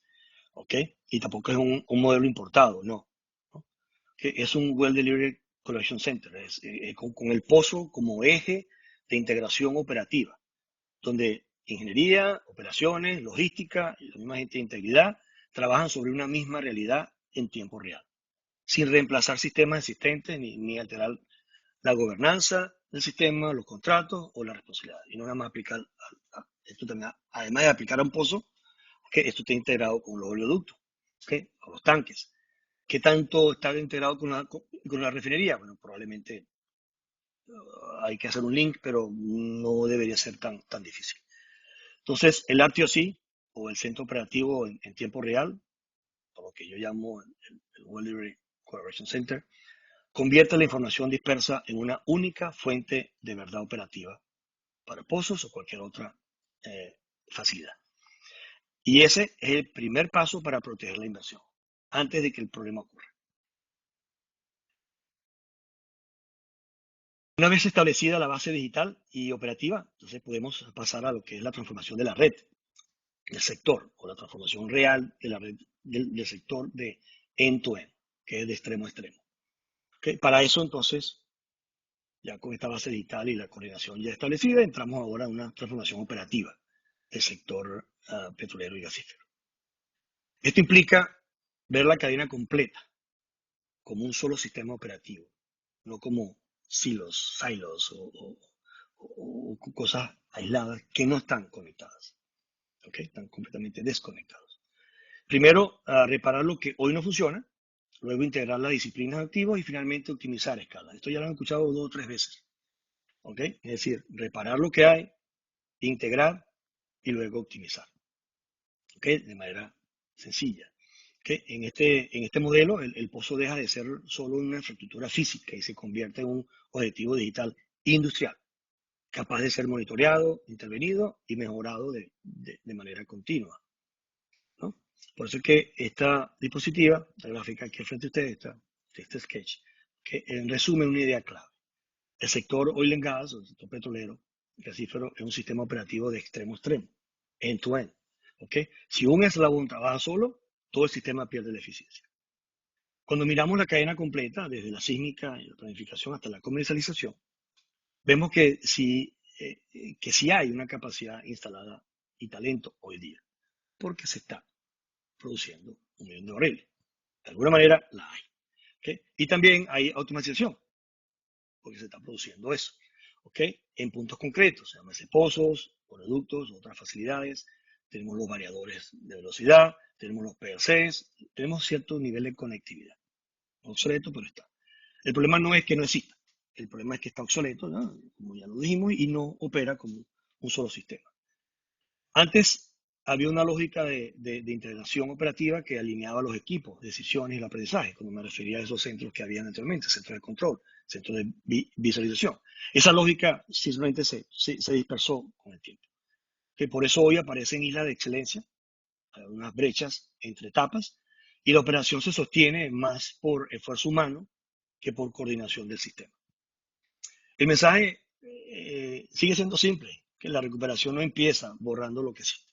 ¿ok? Y tampoco es un modelo importado, no. ¿No? Que es un Well Delivery Collection Center, con el pozo como eje de integración operativa, donde ingeniería, operaciones, logística y la misma gente de integridad trabajan sobre una misma realidad en tiempo real, sin reemplazar sistemas existentes ni alterar la gobernanza del sistema, los contratos o la responsabilidad. Y no nada más aplicar, esto también, además de aplicar a un pozo, que esto está integrado con los oleoductos, ¿okay? Con los tanques. ¿Qué tanto está integrado con la refinería? Bueno, probablemente hay que hacer un link, pero no debería ser tan difícil. Entonces, el RTOC, o el centro operativo en tiempo real, por lo que yo llamo el World Delivery Collaboration Center, convierte la información dispersa en una única fuente de verdad operativa para pozos o cualquier otra facilidad. Y ese es el primer paso para proteger la inversión, antes de que el problema ocurra. Una vez establecida la base digital y operativa, entonces podemos pasar a lo que es la transformación de la red, del sector, o la transformación real de la red del sector de end-to-end, que es de extremo a extremo. ¿Okay? Para eso, entonces, ya con esta base digital y la coordinación ya establecida, entramos ahora a una transformación operativa del sector petrolero y gasífero. Esto implica ver la cadena completa como un solo sistema operativo, no como silos o cosas aisladas que no están conectadas, ¿okay? Están completamente desconectados. Primero, reparar lo que hoy no funciona, luego integrar las disciplinas activas y finalmente optimizar escalas. Esto ya lo han escuchado 2 o 3 veces, ¿ok? Es decir, reparar lo que hay, integrar y luego optimizar, ¿ok? De manera sencilla. ¿Okay? En este modelo, el pozo deja de ser solo una infraestructura física y se convierte en un objetivo digital industrial, capaz de ser monitoreado, intervenido y mejorado de manera continua, ¿no? Por eso es que esta diapositiva, la gráfica aquí frente a ustedes, este sketch, que en resumen una idea clave. El sector oil and gas, o el sector petrolero, gasífero, es un sistema operativo de extremo a extremo, end-to-end. ¿Okay? Si un eslabón trabaja solo, todo el sistema pierde la eficiencia. Cuando miramos la cadena completa, desde la sísmica y la planificación hasta la comercialización, vemos que sí hay una capacidad instalada y talento hoy día, porque se está produciendo 1 millón de barriles. De alguna manera la hay. ¿Okay? Y también hay automatización, porque se está produciendo eso. ¿Okay? En puntos concretos, se llaman pozos, oleoductos, otras facilidades. Tenemos los variadores de velocidad, tenemos los PLCs, tenemos cierto nivel de conectividad. Obsoleto, pero está. El problema no es que no exista, el problema es que está obsoleto, ¿no? Como ya lo dijimos, y no opera como un solo sistema. Antes había una lógica de integración operativa que alineaba los equipos, decisiones y el aprendizaje, como me refería a esos centros que habían anteriormente, centros de control, centros de visualización. Esa lógica simplemente se dispersó con el tiempo. Que por eso hoy aparecen islas de excelencia, unas brechas entre etapas, y la operación se sostiene más por esfuerzo humano que por coordinación del sistema. El mensaje sigue siendo simple, que la recuperación no empieza borrando lo que existe.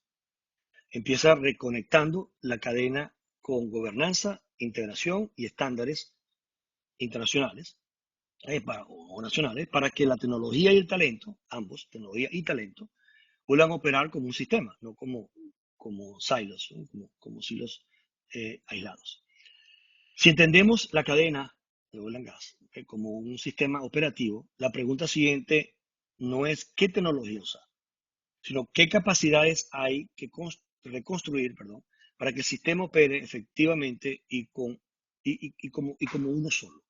Empieza reconectando la cadena con gobernanza, integración y estándares internacionales o nacionales para que la tecnología y el talento, ambos, tecnología y talento, vuelvan a operar como un sistema, no como silos, ¿no? como silos aislados. Si entendemos la cadena de oil and gas como un sistema operativo, la pregunta siguiente no es qué tecnología usar, sino qué capacidades hay que reconstruir, para que el sistema opere efectivamente y como uno solo.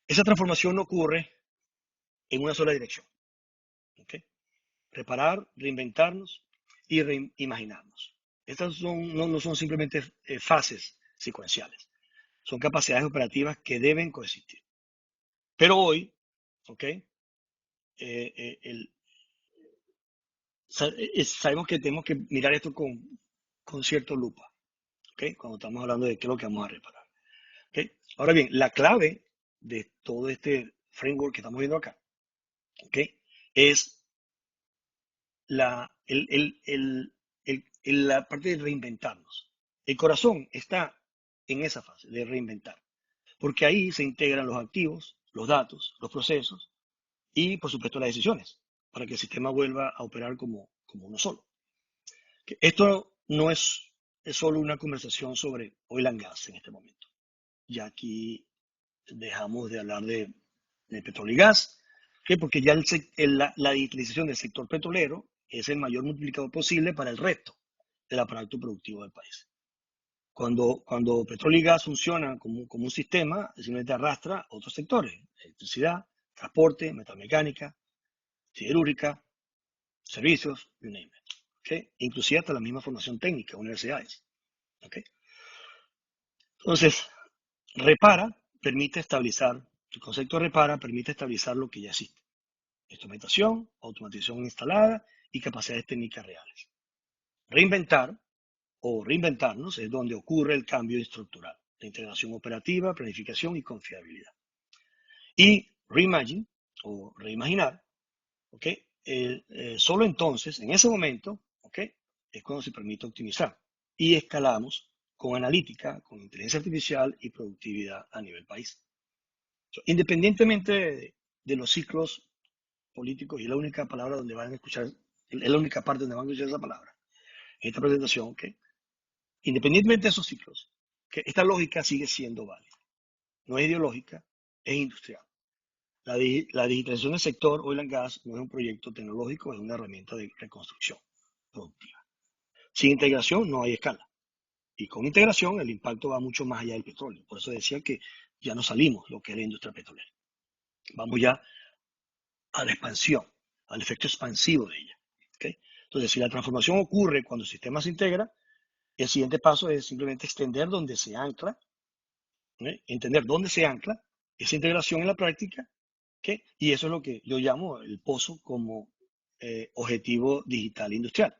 Esa transformación no ocurre en una sola dirección. ¿Okay? Reparar, reinventarnos y reimaginarnos. Estas no son simplemente fases secuenciales, son capacidades operativas que deben coexistir. Pero hoy, ¿ok? Sabemos que tenemos que mirar esto con cierto lupa. ¿ok? Cuando estamos hablando de qué es lo que vamos a reparar. ¿Ok? Ahora bien, la clave de todo este framework que estamos viendo acá, ¿ok? Es la parte de reinventarnos. El corazón está en esa fase de reinventar, porque ahí se integran los activos, los datos, los procesos y, por supuesto, las decisiones, para que el sistema vuelva a operar como uno solo. Esto no es solo una conversación sobre oil and gas en este momento. Ya aquí dejamos de hablar de petróleo y gas, ¿okay? Porque ya la digitalización del sector petrolero es el mayor multiplicador posible para el resto del aparato productivo del país. Cuando petróleo y gas funcionan como un sistema, simplemente arrastra otros sectores: electricidad, transporte, metalmecánica, siderúrgica, servicios, you name it. ¿Okay? Inclusive hasta la misma formación técnica, universidades. ¿Okay? Entonces, repara permite estabilizar, el concepto de repara permite estabilizar lo que ya existe: instrumentación, automatización instalada y capacidades técnicas reales. Reinventar o reinventarnos es donde ocurre el cambio estructural, la integración operativa, planificación y confiabilidad. Y reimagine o reimaginar, ¿ok? Solo entonces, en ese momento, ¿ok? Es cuando se permite optimizar y escalamos con analítica, con inteligencia artificial y productividad a nivel país. Independientemente de los ciclos políticos, y la única palabra donde van a escuchar, es la única parte donde van a escuchar esa palabra, en esta presentación, ¿ok? Independientemente de esos ciclos, que esta lógica sigue siendo válida. No es ideológica, es industrial. La digitalización del sector oil and gas no es un proyecto tecnológico, es una herramienta de reconstrucción productiva. Sin integración no hay escala. Y con integración el impacto va mucho más allá del petróleo. Por eso decía que ya no salimos lo que es la industria petrolera. Vamos ya a la expansión, al efecto expansivo de ella. ¿Okay? Entonces, si la transformación ocurre cuando el sistema se integra, el siguiente paso es simplemente extender donde se ancla, entender dónde se ancla esa integración en la práctica, ¿okay? Y eso es lo que yo llamo el pozo como objetivo digital industrial.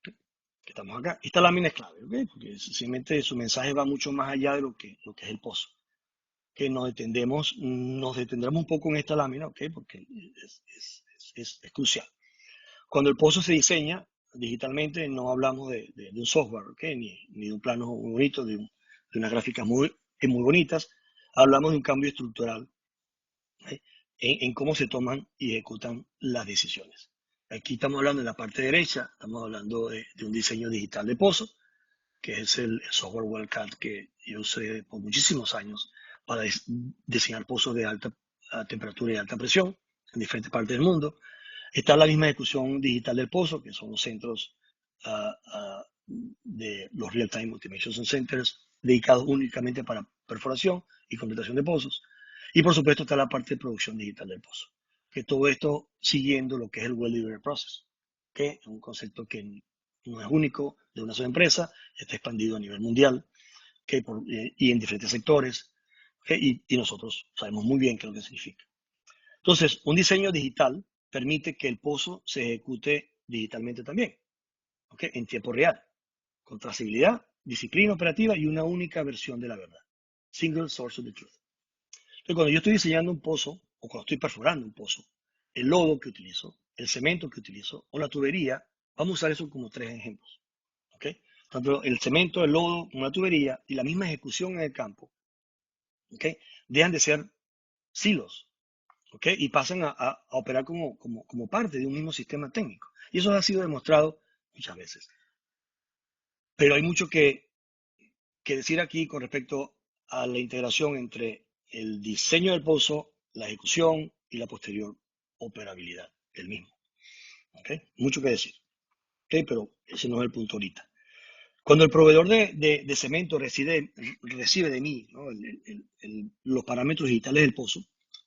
¿Okay? Que estamos acá. Esta lámina es clave, ¿okay? Porque simplemente su mensaje va mucho más allá de lo que es el pozo. Que nos detendremos un poco en esta lámina, ¿okay? Porque es crucial. Cuando el pozo se diseña digitalmente, no hablamos de un software, ¿okay? Ni de un plano muy bonito, de unas gráficas muy bonitas. Hablamos de un cambio estructural, ¿okay? En cómo se toman y ejecutan las decisiones. Aquí estamos hablando en la parte derecha, estamos hablando de un diseño digital de pozo, que es el software WellCat que yo usé por muchísimos años para diseñar pozos de alta temperatura y alta presión en diferentes partes del mundo. Está la misma ejecución digital del pozo, que son los centros de los Real-Time Optimization Centers, dedicados únicamente para perforación y completación de pozos. Y por supuesto está la parte de producción digital del pozo, que todo esto siguiendo lo que es el Well Delivery Process, que es un concepto que no es único de una sola empresa, está expandido a nivel mundial, y en diferentes sectores, y nosotros sabemos muy bien qué es lo que significa. Entonces, un diseño digital permite que el pozo se ejecute digitalmente también, ¿okay? En tiempo real, con trazabilidad, disciplina operativa y una única versión de la verdad. Single source of the truth. Entonces, cuando yo estoy diseñando un pozo, o cuando estoy perforando un pozo, el lodo que utilizo, el cemento que utilizo, o la tubería, vamos a usar eso como tres ejemplos, ¿okay? Tanto el cemento, el lodo, una tubería y la misma ejecución en el campo, ¿okay? Dejan de ser silos, ¿okay? Y pasan a operar como parte de un mismo sistema técnico. Y eso ha sido demostrado muchas veces. Pero hay mucho que decir aquí con respecto a la integración entre el diseño del pozo, la ejecución y la posterior operabilidad del mismo. ¿Okay? Mucho que decir, ¿okay? Pero ese no es el punto ahorita. Cuando el proveedor de cemento recibe de mí, ¿no? Los parámetros digitales del pozo,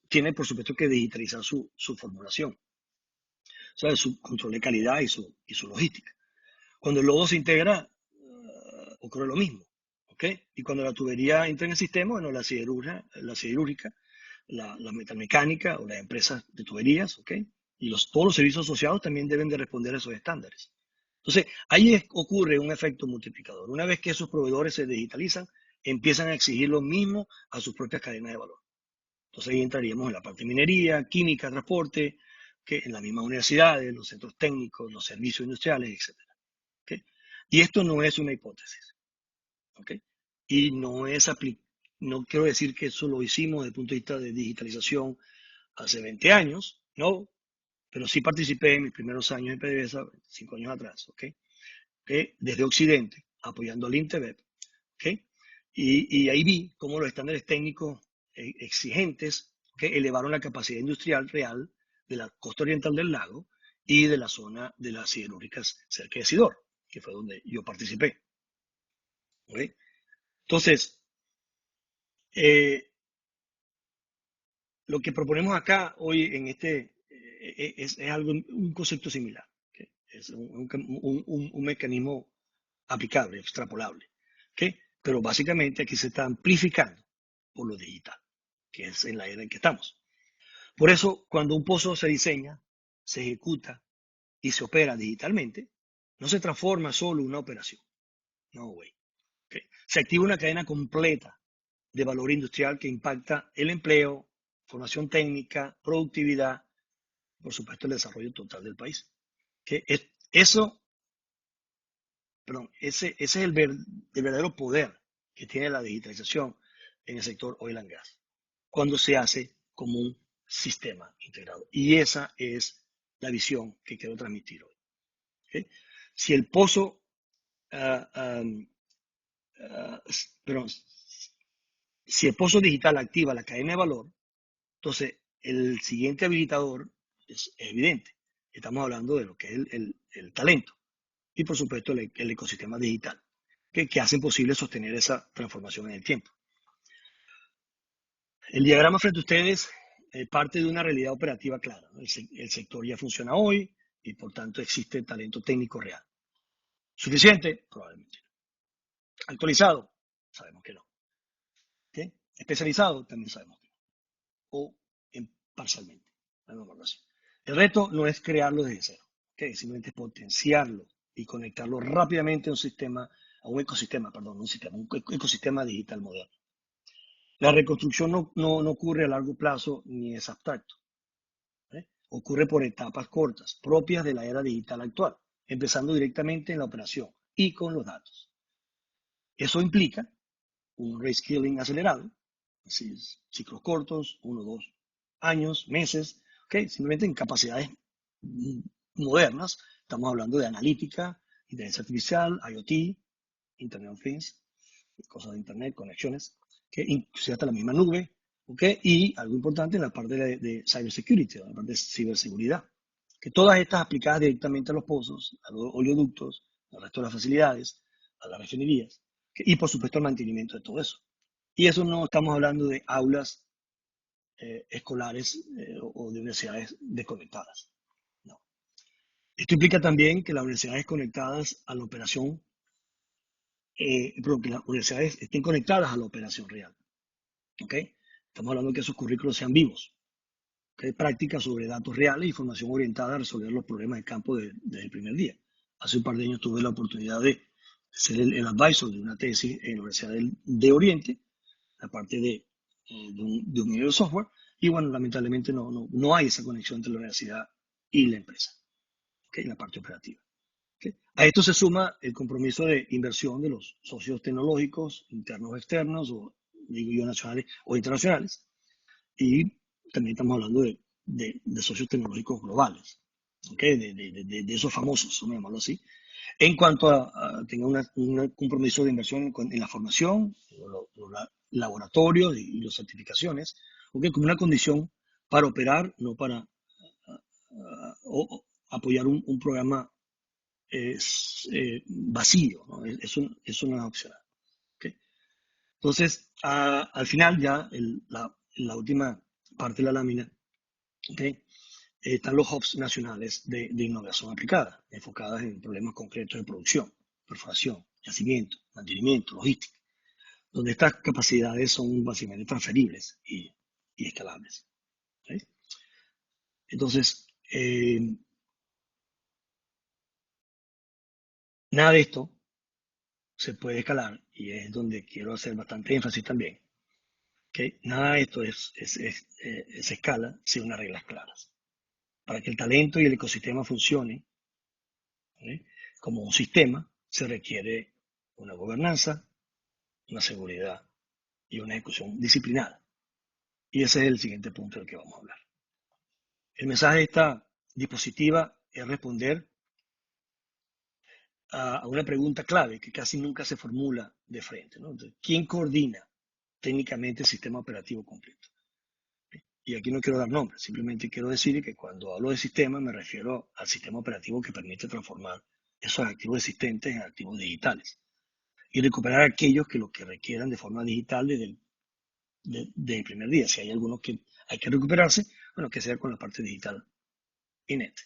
tiene por supuesto que digitalizar su formulación, o sea, su control de calidad y su logística. Cuando el lodo se integra, ocurre lo mismo, ¿ok? Y cuando la tubería entra en el sistema, bueno, la siderúrgica, la metalmecánica o las empresas de tuberías, ¿ok? Y todos los servicios asociados también deben de responder a esos estándares. Entonces, ahí ocurre un efecto multiplicador. Una vez que esos proveedores se digitalizan, empiezan a exigir lo mismo a sus propias cadenas de valor. Entonces ahí entraríamos en la parte de minería, química, transporte, que en las mismas universidades, los centros técnicos, los servicios industriales, etc. ¿Okay? Y esto no es una hipótesis. ¿Okay? Y no quiero decir que eso lo hicimos desde el punto de vista de digitalización hace 20 años, no, pero sí participé en mis primeros años en PDVSA, 5 años atrás, ¿ok? Desde Occidente, apoyando al INTEBEP, ¿ok? Y ahí vi cómo los estándares técnicos exigentes que elevaron la capacidad industrial real de la costa oriental del lago y de la zona de las siderúrgicas cerca de Sidor, que fue donde yo participé. ¿Okay? Entonces, lo que proponemos acá hoy en es algo, un concepto similar. ¿Okay? Es un mecanismo aplicable, extrapolable. ¿Okay? Pero básicamente aquí se está amplificando por lo digital, que es en la era en que estamos. Por eso, cuando un pozo se diseña, se ejecuta y se opera digitalmente, no se transforma solo una operación. No, güey. ¿Okay? Se activa una cadena completa de valor industrial que impacta el empleo, formación técnica, productividad, por supuesto el desarrollo total del país. Que eso, perdón, ese es el verdadero poder que tiene la digitalización en el sector oil and gas, cuando se hace como un sistema integrado. Y esa es la visión que quiero transmitir hoy. ¿Okay? Si el pozo, perdón, si el pozo digital activa la cadena de valor, entonces el siguiente habilitador es evidente. Estamos hablando de lo que es el talento y por supuesto el ecosistema digital, que hacen posible sostener esa transformación en el tiempo. El diagrama frente a ustedes parte de una realidad operativa clara, ¿no? El sector ya funciona hoy y por tanto existe talento técnico real. ¿Suficiente? Probablemente no. ¿Actualizado? Sabemos que no. ¿Okay? ¿Especializado? También sabemos que no. O parcialmente. Así. El reto no es crearlo desde cero, ¿okay? Simplemente potenciarlo y conectarlo rápidamente a un sistema, a un ecosistema, perdón, un ecosistema digital moderno. La reconstrucción no ocurre a largo plazo ni es abstracto. Ocurre por etapas cortas, propias de la era digital actual, empezando directamente en la operación y con los datos. Eso implica un reskilling acelerado, así es, ciclos cortos, 1 o 2 años, meses, ¿okay? Simplemente en capacidades modernas. Estamos hablando de analítica, inteligencia artificial, IoT, Internet of Things, cosas de Internet, conexiones, que inclusive hasta la misma nube, ¿okay? Y algo importante en la parte de cybersecurity, la parte de ciberseguridad, que todas estas aplicadas directamente a los pozos, a los oleoductos, al resto de las facilidades, a las refinerías, y por supuesto el mantenimiento de todo eso. Y eso no estamos hablando de aulas escolares o de universidades desconectadas. No. Esto implica también que las universidades conectadas a la operación, que las universidades estén conectadas a la operación real. ¿Okay? Estamos hablando de que esos currículos sean vivos. ¿Okay? Prácticas sobre datos reales y formación orientada a resolver los problemas de campo desde el primer día. Hace un par de años tuve la oportunidad de ser el advisor de una tesis en la Universidad de Oriente, la parte de un ingeniero de software, y bueno, lamentablemente no hay esa conexión entre la universidad y la empresa, ¿okay? En la parte operativa. ¿Okay? A esto se suma el compromiso de inversión de los socios tecnológicos, internos o externos, o digo yo nacionales o internacionales, y también estamos hablando de socios tecnológicos globales, ¿okay? De esos famosos, vamos a llamarlo así, en cuanto a tener un compromiso de inversión en la formación, los laboratorios y las certificaciones, ¿okay? Como una condición para operar, no para apoyar un programa vacío, ¿no? Eso no es opcional. ¿Okay? Entonces, al final ya, la última parte de la lámina, ¿okay? Están los hubs nacionales de innovación aplicada, enfocadas en problemas concretos de producción, perforación, yacimiento, mantenimiento, logística, donde estas capacidades son básicamente transferibles y escalables. ¿Sí? Entonces, Nada de esto se puede escalar, y es donde quiero hacer bastante énfasis también, que nada de esto se escala sin unas reglas claras. Para que el talento y el ecosistema funcione, ¿sí?, como un sistema, se requiere una gobernanza, una seguridad y una ejecución disciplinada. Y ese es el siguiente punto del que vamos a hablar. El mensaje de esta diapositiva es responder a una pregunta clave que casi nunca se formula de frente, ¿no? Entonces, ¿quién coordina técnicamente el sistema operativo completo? Y aquí no quiero dar nombres, simplemente quiero decir que cuando hablo de sistema me refiero al sistema operativo que permite transformar esos activos existentes en activos digitales y recuperar aquellos que lo que requieran de forma digital desde el primer día. Si hay algunos que hay que recuperarse, bueno, que sea con la parte digital INET.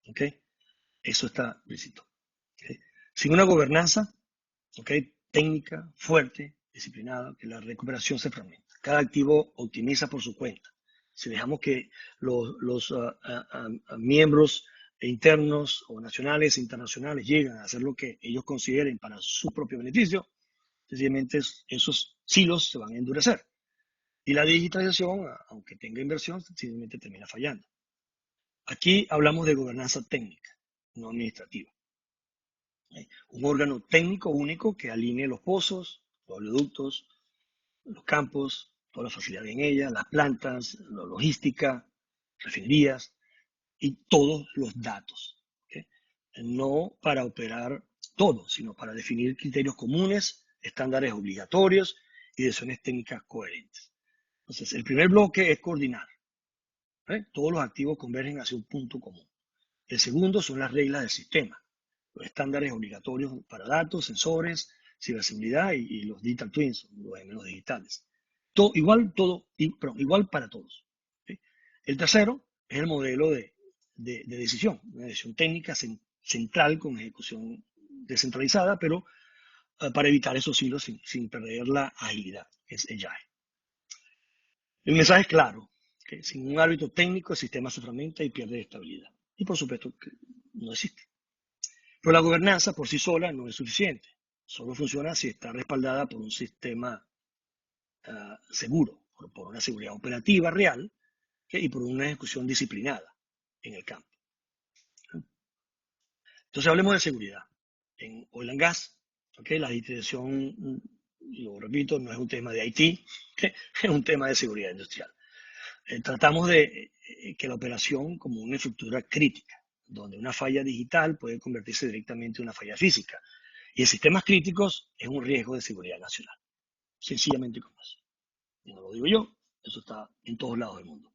¿Ok? Eso está lícito. ¿Okay? Sin una gobernanza, ¿ok?, técnica, fuerte, disciplinada, que la recuperación se fragmenta. Cada activo optimiza por su cuenta. Si dejamos que los miembros internos o nacionales e internacionales lleguen a hacer lo que ellos consideren para su propio beneficio, sencillamente esos silos se van a endurecer. Y la digitalización, aunque tenga inversión, simplemente termina fallando. Aquí hablamos de gobernanza técnica, no administrativa. Un órgano técnico único que alinee los pozos, los oleoductos, los campos, todas las facilidades en ellas, las plantas, la logística, refinerías y todos los datos. ¿Okay? No para operar todo, sino para definir criterios comunes, estándares obligatorios y decisiones técnicas coherentes. Entonces, el primer bloque es coordinar. Todos los activos convergen hacia un punto común. El segundo son las reglas del sistema, los estándares obligatorios para datos, sensores, ciberseguridad y los digital twins, los gemelos digitales. Igual para todos. ¿Sí? El tercero es el modelo de decisión, una decisión técnica central con ejecución descentralizada, pero para evitar esos hilos sin perder la agilidad, que es Agile. El mensaje es claro, que sin un árbitro técnico el sistema se fragmenta y pierde estabilidad. Y por supuesto que no existe. Pero la gobernanza por sí sola no es suficiente. Solo funciona si está respaldada por un sistema seguro, por una seguridad operativa real, y por una ejecución disciplinada en el campo. Entonces hablemos de seguridad. En oil and gas, la digitalización, lo repito, no es un tema de IT, es un tema de seguridad industrial. Tratamos de que la operación como una estructura crítica, donde una falla digital puede convertirse directamente en una falla física. Y en sistemas críticos es un riesgo de seguridad nacional. Sencillamente como eso. Y no lo digo yo, eso está en todos lados del mundo.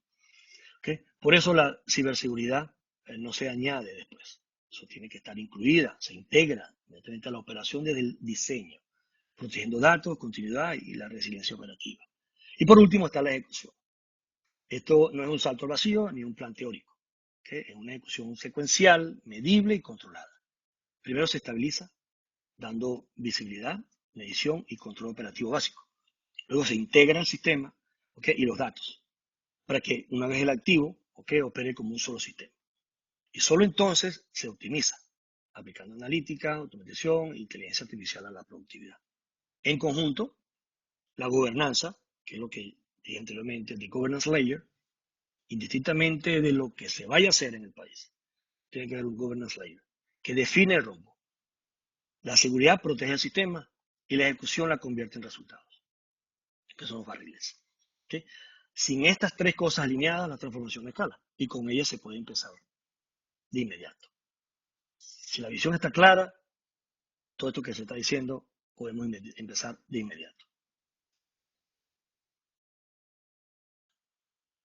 ¿Okay? Por eso la ciberseguridad no se añade después. Eso tiene que estar incluida, se integra directamente a la operación desde el diseño, protegiendo datos, continuidad y la resiliencia operativa. Y por último está la ejecución. Esto no es un salto al vacío ni un plan teórico. ¿Okay? Es una ejecución secuencial, medible y controlada. Primero se estabiliza, dando visibilidad, medición y control operativo básico. Luego se integra el sistema, ¿okay?, y los datos, para que una vez el activo, ¿okay?, opere como un solo sistema. Y solo entonces se optimiza, aplicando analítica, automatización e inteligencia artificial a la productividad. En conjunto, la gobernanza, que es lo que dije anteriormente, the governance layer, indistintamente de lo que se vaya a hacer en el país, tiene que haber un governance layer que define el rumbo. La seguridad protege el sistema y la ejecución la convierte en resultados, que son los barriles. ¿Okay? Sin estas tres cosas alineadas, la transformación escala y con ellas se puede empezar de inmediato. Si la visión está clara, todo esto que se está diciendo podemos empezar de inmediato.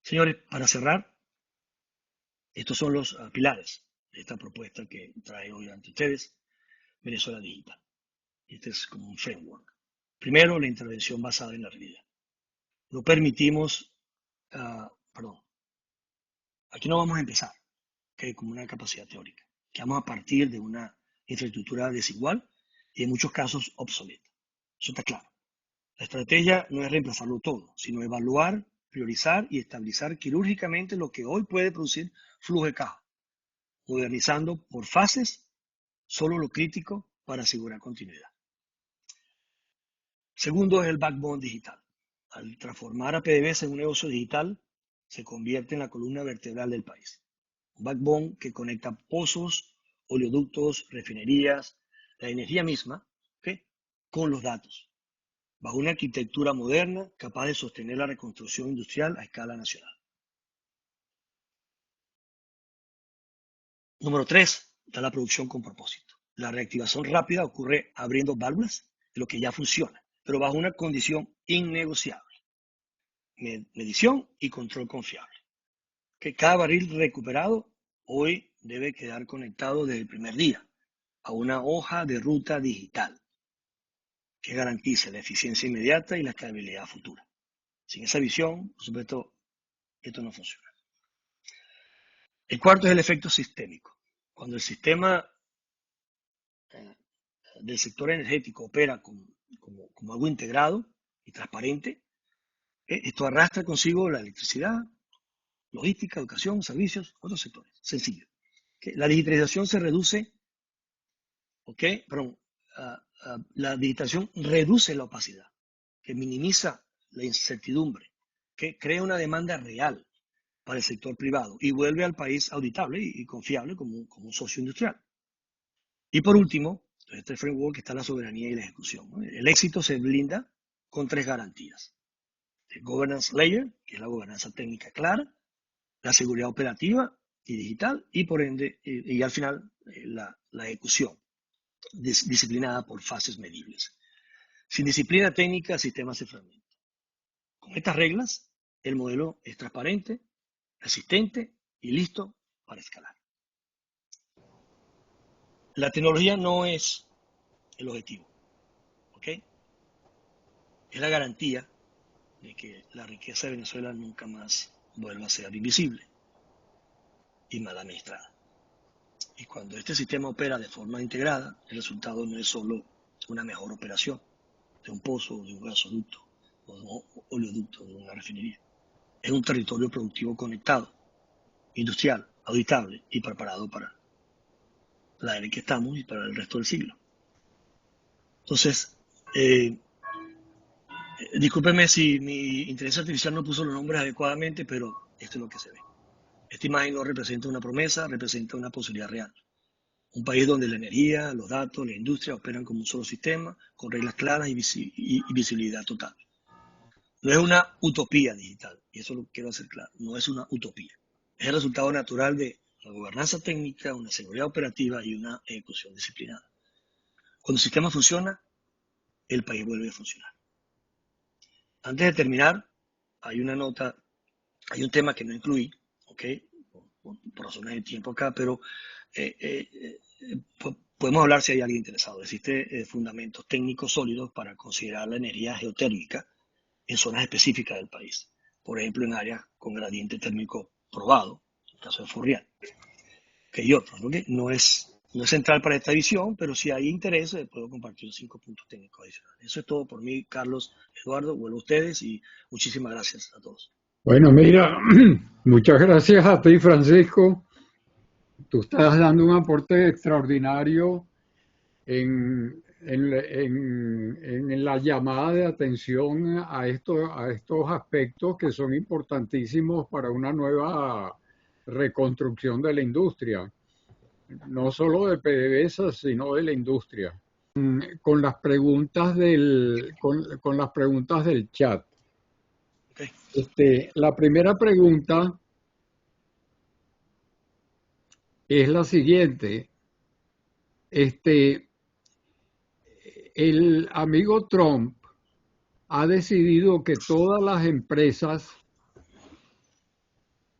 Señores, para cerrar, estos son los pilares de esta propuesta que trae hoy ante ustedes Venezuela Digital. Este es como un framework. Primero, la intervención basada en la realidad. No permitimos, aquí no vamos a empezar como una capacidad teórica, que vamos a partir de una infraestructura desigual y en muchos casos obsoleta. Eso está claro. La estrategia no es reemplazarlo todo, sino evaluar, priorizar y estabilizar quirúrgicamente lo que hoy puede producir flujo de caja, modernizando por fases solo lo crítico para asegurar continuidad. Segundo es el backbone digital. Al transformar a PDVSA en un negocio digital, se convierte en la columna vertebral del país. Un backbone que conecta pozos, oleoductos, refinerías, la energía misma, ¿okay?, con los datos, bajo una arquitectura moderna capaz de sostener la reconstrucción industrial a escala nacional. Número 3, está la producción con propósito. La reactivación rápida ocurre abriendo válvulas de lo que ya funciona, pero bajo una condición innegociable: medición y control confiable. Que cada barril recuperado hoy debe quedar conectado desde el primer día a una hoja de ruta digital que garantice la eficiencia inmediata y la escalabilidad futura. Sin esa visión, por supuesto, esto no funciona. El cuarto es el efecto sistémico. Cuando el sistema del sector energético opera como algo integrado y transparente, esto arrastra consigo la electricidad, logística, educación, servicios, otros sectores. Sencillo. La digitalización se reduce, la digitalización reduce la opacidad, que minimiza la incertidumbre, que crea una demanda real para el sector privado y vuelve al país auditable y confiable como un socio industrial. Y por último, en este framework está la soberanía y la ejecución, ¿no? El éxito se blinda con 3 garantías: el governance layer, que es la gobernanza técnica clara; la seguridad operativa y digital; y por ende, y al final, la ejecución disciplinada por fases medibles. Sin disciplina técnica, el sistema se fragmenta. Con estas reglas, el modelo es transparente, resistente y listo para escalar. La tecnología no es el objetivo, ¿ok? Es la garantía de que la riqueza de Venezuela nunca más vuelva a ser invisible y mal administrada. Y cuando este sistema opera de forma integrada, el resultado no es solo una mejor operación de un pozo, de un gasoducto, o de un oleoducto, de una refinería. Es un territorio productivo conectado, industrial, auditable y preparado para la era en que estamos y para el resto del siglo. Entonces, discúlpeme si mi inteligencia artificial no puso los nombres adecuadamente, pero esto es lo que se ve. Esta imagen no representa una promesa, representa una posibilidad real. Un país donde la energía, los datos, la industria operan como un solo sistema, con reglas claras y visibilidad total. No es una utopía digital, y eso lo quiero hacer claro, no es una utopía. Es el resultado natural de la gobernanza técnica, una seguridad operativa y una ejecución disciplinada. Cuando el sistema funciona, el país vuelve a funcionar. Antes de terminar, hay un tema que no incluí, ¿ok?, por razones de tiempo acá, pero podemos hablar si hay alguien interesado. Existen fundamentos técnicos sólidos para considerar la energía geotérmica en zonas específicas del país. Por ejemplo, en áreas con gradiente térmico probado, en el caso de Furriel, que hay otros, ¿no? No es central para esta visión, pero si hay interés, puedo compartir 5 puntos técnicos adicionales. Eso es todo por mí, Carlos, Eduardo. Vuelvo a ustedes y muchísimas gracias a todos. Bueno, mira, muchas gracias a ti, Francisco. Tú estás dando un aporte extraordinario en la llamada de atención a estos aspectos que son importantísimos para una nueva reconstrucción de la industria, no solo de PDVSA, sino de la industria. Con las preguntas con las preguntas del chat. Okay. La primera pregunta es la siguiente. El amigo Trump ha decidido que todas las empresas,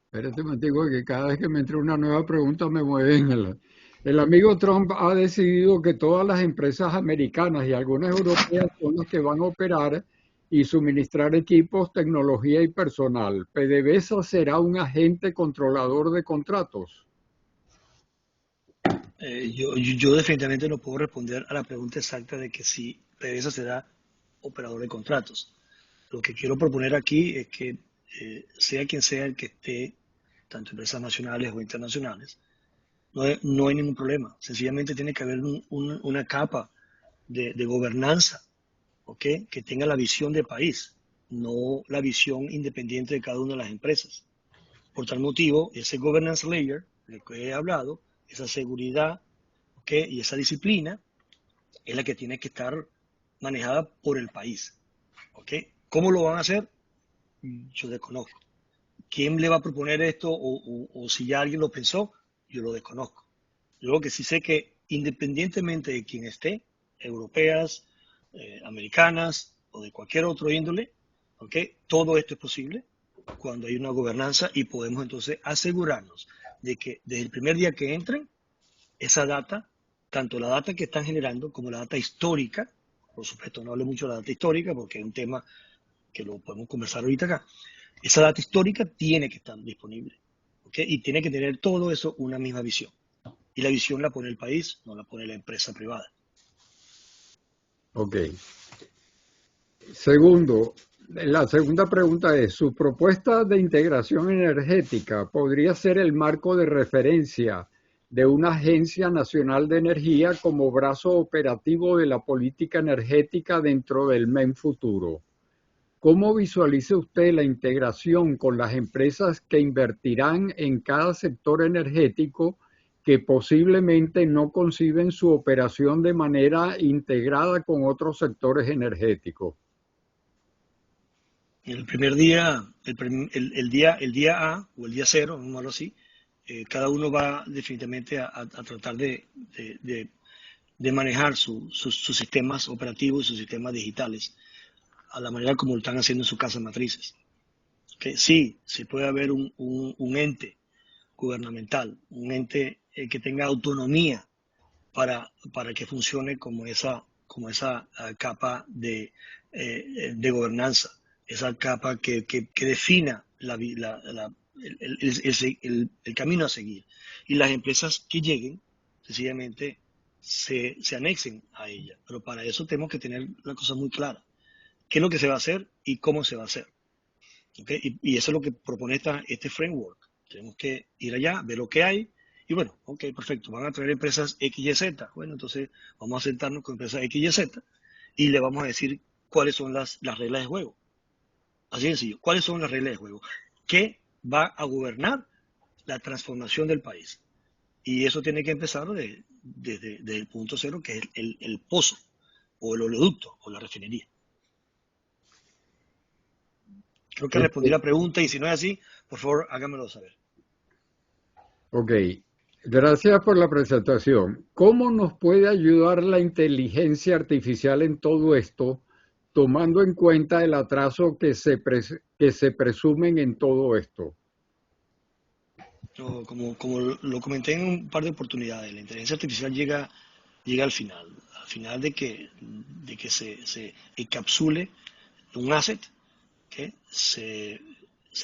espérate un momentico, que cada vez que me entre una nueva pregunta me mueven. El amigo Trump ha decidido que todas las empresas americanas y algunas europeas son las que van a operar y suministrar equipos, tecnología y personal. ¿PDVSA será un agente controlador de contratos? Yo definitivamente no puedo responder a la pregunta exacta de que si PDVSA será operador de contratos. Lo que quiero proponer aquí es que sea quien sea el que esté, tanto empresas nacionales o internacionales, no hay ningún problema. Sencillamente tiene que haber una capa de gobernanza, ¿ok? Que tenga la visión de país, no la visión independiente de cada una de las empresas. Por tal motivo, ese governance layer del que he hablado, esa seguridad, ¿ok? Y esa disciplina es la que tiene que estar manejada por el país, ¿ok? ¿Cómo lo van a hacer? Yo desconozco. ¿Quién le va a proponer esto o si ya alguien lo pensó? Yo lo desconozco. Yo lo que sí sé que independientemente de quién esté, europeas, americanas o de cualquier otro índole, ¿okay? Todo esto es posible cuando hay una gobernanza y podemos entonces asegurarnos de que desde el primer día que entren, esa data, tanto la data que están generando como la data histórica, por supuesto no hable mucho de la data histórica porque es un tema que lo podemos conversar ahorita acá, esa data histórica tiene que estar disponible, ¿okay? Y tiene que tener todo eso una misma visión. Y la visión la pone el país, no la pone la empresa privada. Ok. Segundo, la segunda pregunta es, ¿su propuesta de integración energética podría ser el marco de referencia de una Agencia Nacional de Energía como brazo operativo de la política energética dentro del MEN futuro? ¿Cómo visualiza usted la integración con las empresas que invertirán en cada sector energético que posiblemente no conciben su operación de manera integrada con otros sectores energéticos? El primer día, el día A o el día cero, vamos a verlo así, cada uno va definitivamente a tratar de manejar sus sistemas operativos y sus sistemas digitales a la manera como lo están haciendo en sus casas matrices. Que sí puede haber un ente gubernamental, un ente que tenga autonomía para que funcione como esa capa de gobernanza, esa capa que defina el camino a seguir. Y las empresas que lleguen, sencillamente, se anexen a ella. Pero para eso tenemos que tener la cosa muy clara. ¿Qué es lo que se va a hacer y cómo se va a hacer? ¿Okay? Y eso es lo que propone este framework. Tenemos que ir allá, ver lo que hay. Y bueno, ok, perfecto, van a traer empresas X y Z. Bueno, entonces vamos a sentarnos con empresas X y Z y le vamos a decir cuáles son las reglas de juego. Así de sencillo, ¿cuáles son las reglas de juego? ¿Qué va a gobernar la transformación del país? Y eso tiene que empezar desde el punto cero, que es el pozo, o el oleoducto, o la refinería. Creo que respondí la pregunta y si no es así, por favor, háganmelo saber. Ok, gracias por la presentación. ¿Cómo nos puede ayudar la inteligencia artificial en todo esto, tomando en cuenta el atraso que se presumen en todo esto? Como lo comenté en un par de oportunidades, la inteligencia artificial llega al final de que se encapsule un asset, que se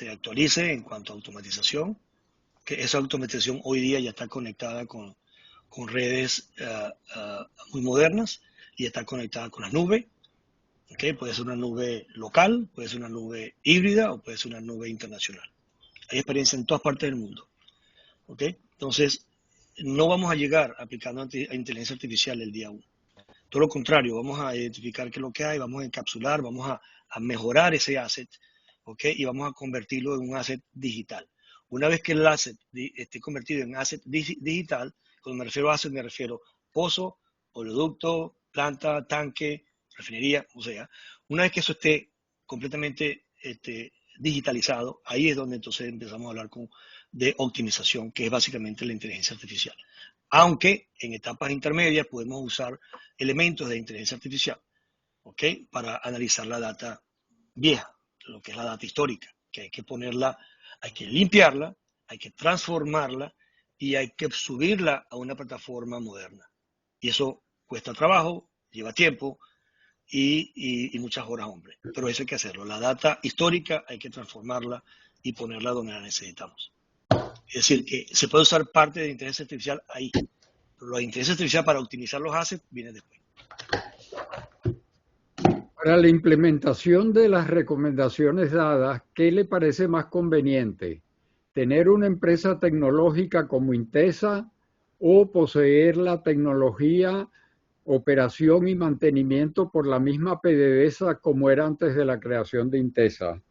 actualice en cuanto a automatización, que esa automatización hoy día ya está conectada con redes muy modernas y está conectada con la nube. ¿Okay? Puede ser una nube local, puede ser una nube híbrida o puede ser una nube internacional. Hay experiencia en todas partes del mundo. ¿Okay? Entonces, no vamos a llegar aplicando a inteligencia artificial el día 1. Todo lo contrario, vamos a identificar qué es lo que hay, vamos a encapsular, vamos a mejorar ese asset, ¿okay? Y vamos a convertirlo en un asset digital. Una vez que el asset esté convertido en asset digital, cuando me refiero a asset me refiero pozo, oleoducto, planta, tanque, refinería, o sea, una vez que eso esté completamente digitalizado, ahí es donde entonces empezamos a hablar de optimización, que es básicamente la inteligencia artificial. Aunque en etapas intermedias podemos usar elementos de inteligencia artificial, ¿ok? Para analizar la data vieja, lo que es la data histórica, que hay que ponerla, hay que limpiarla, hay que transformarla y hay que subirla a una plataforma moderna. Y eso cuesta trabajo, lleva tiempo y muchas horas, hombre. Pero eso hay que hacerlo. La data histórica hay que transformarla y ponerla donde la necesitamos. Es decir, que se puede usar parte de inteligencia artificial ahí. Pero la inteligencia artificial para optimizar los assets viene después. Para la implementación de las recomendaciones dadas, ¿qué le parece más conveniente? ¿Tener una empresa tecnológica como Intesa o poseer la tecnología, operación y mantenimiento por la misma PDVSA como era antes de la creación de Intesa?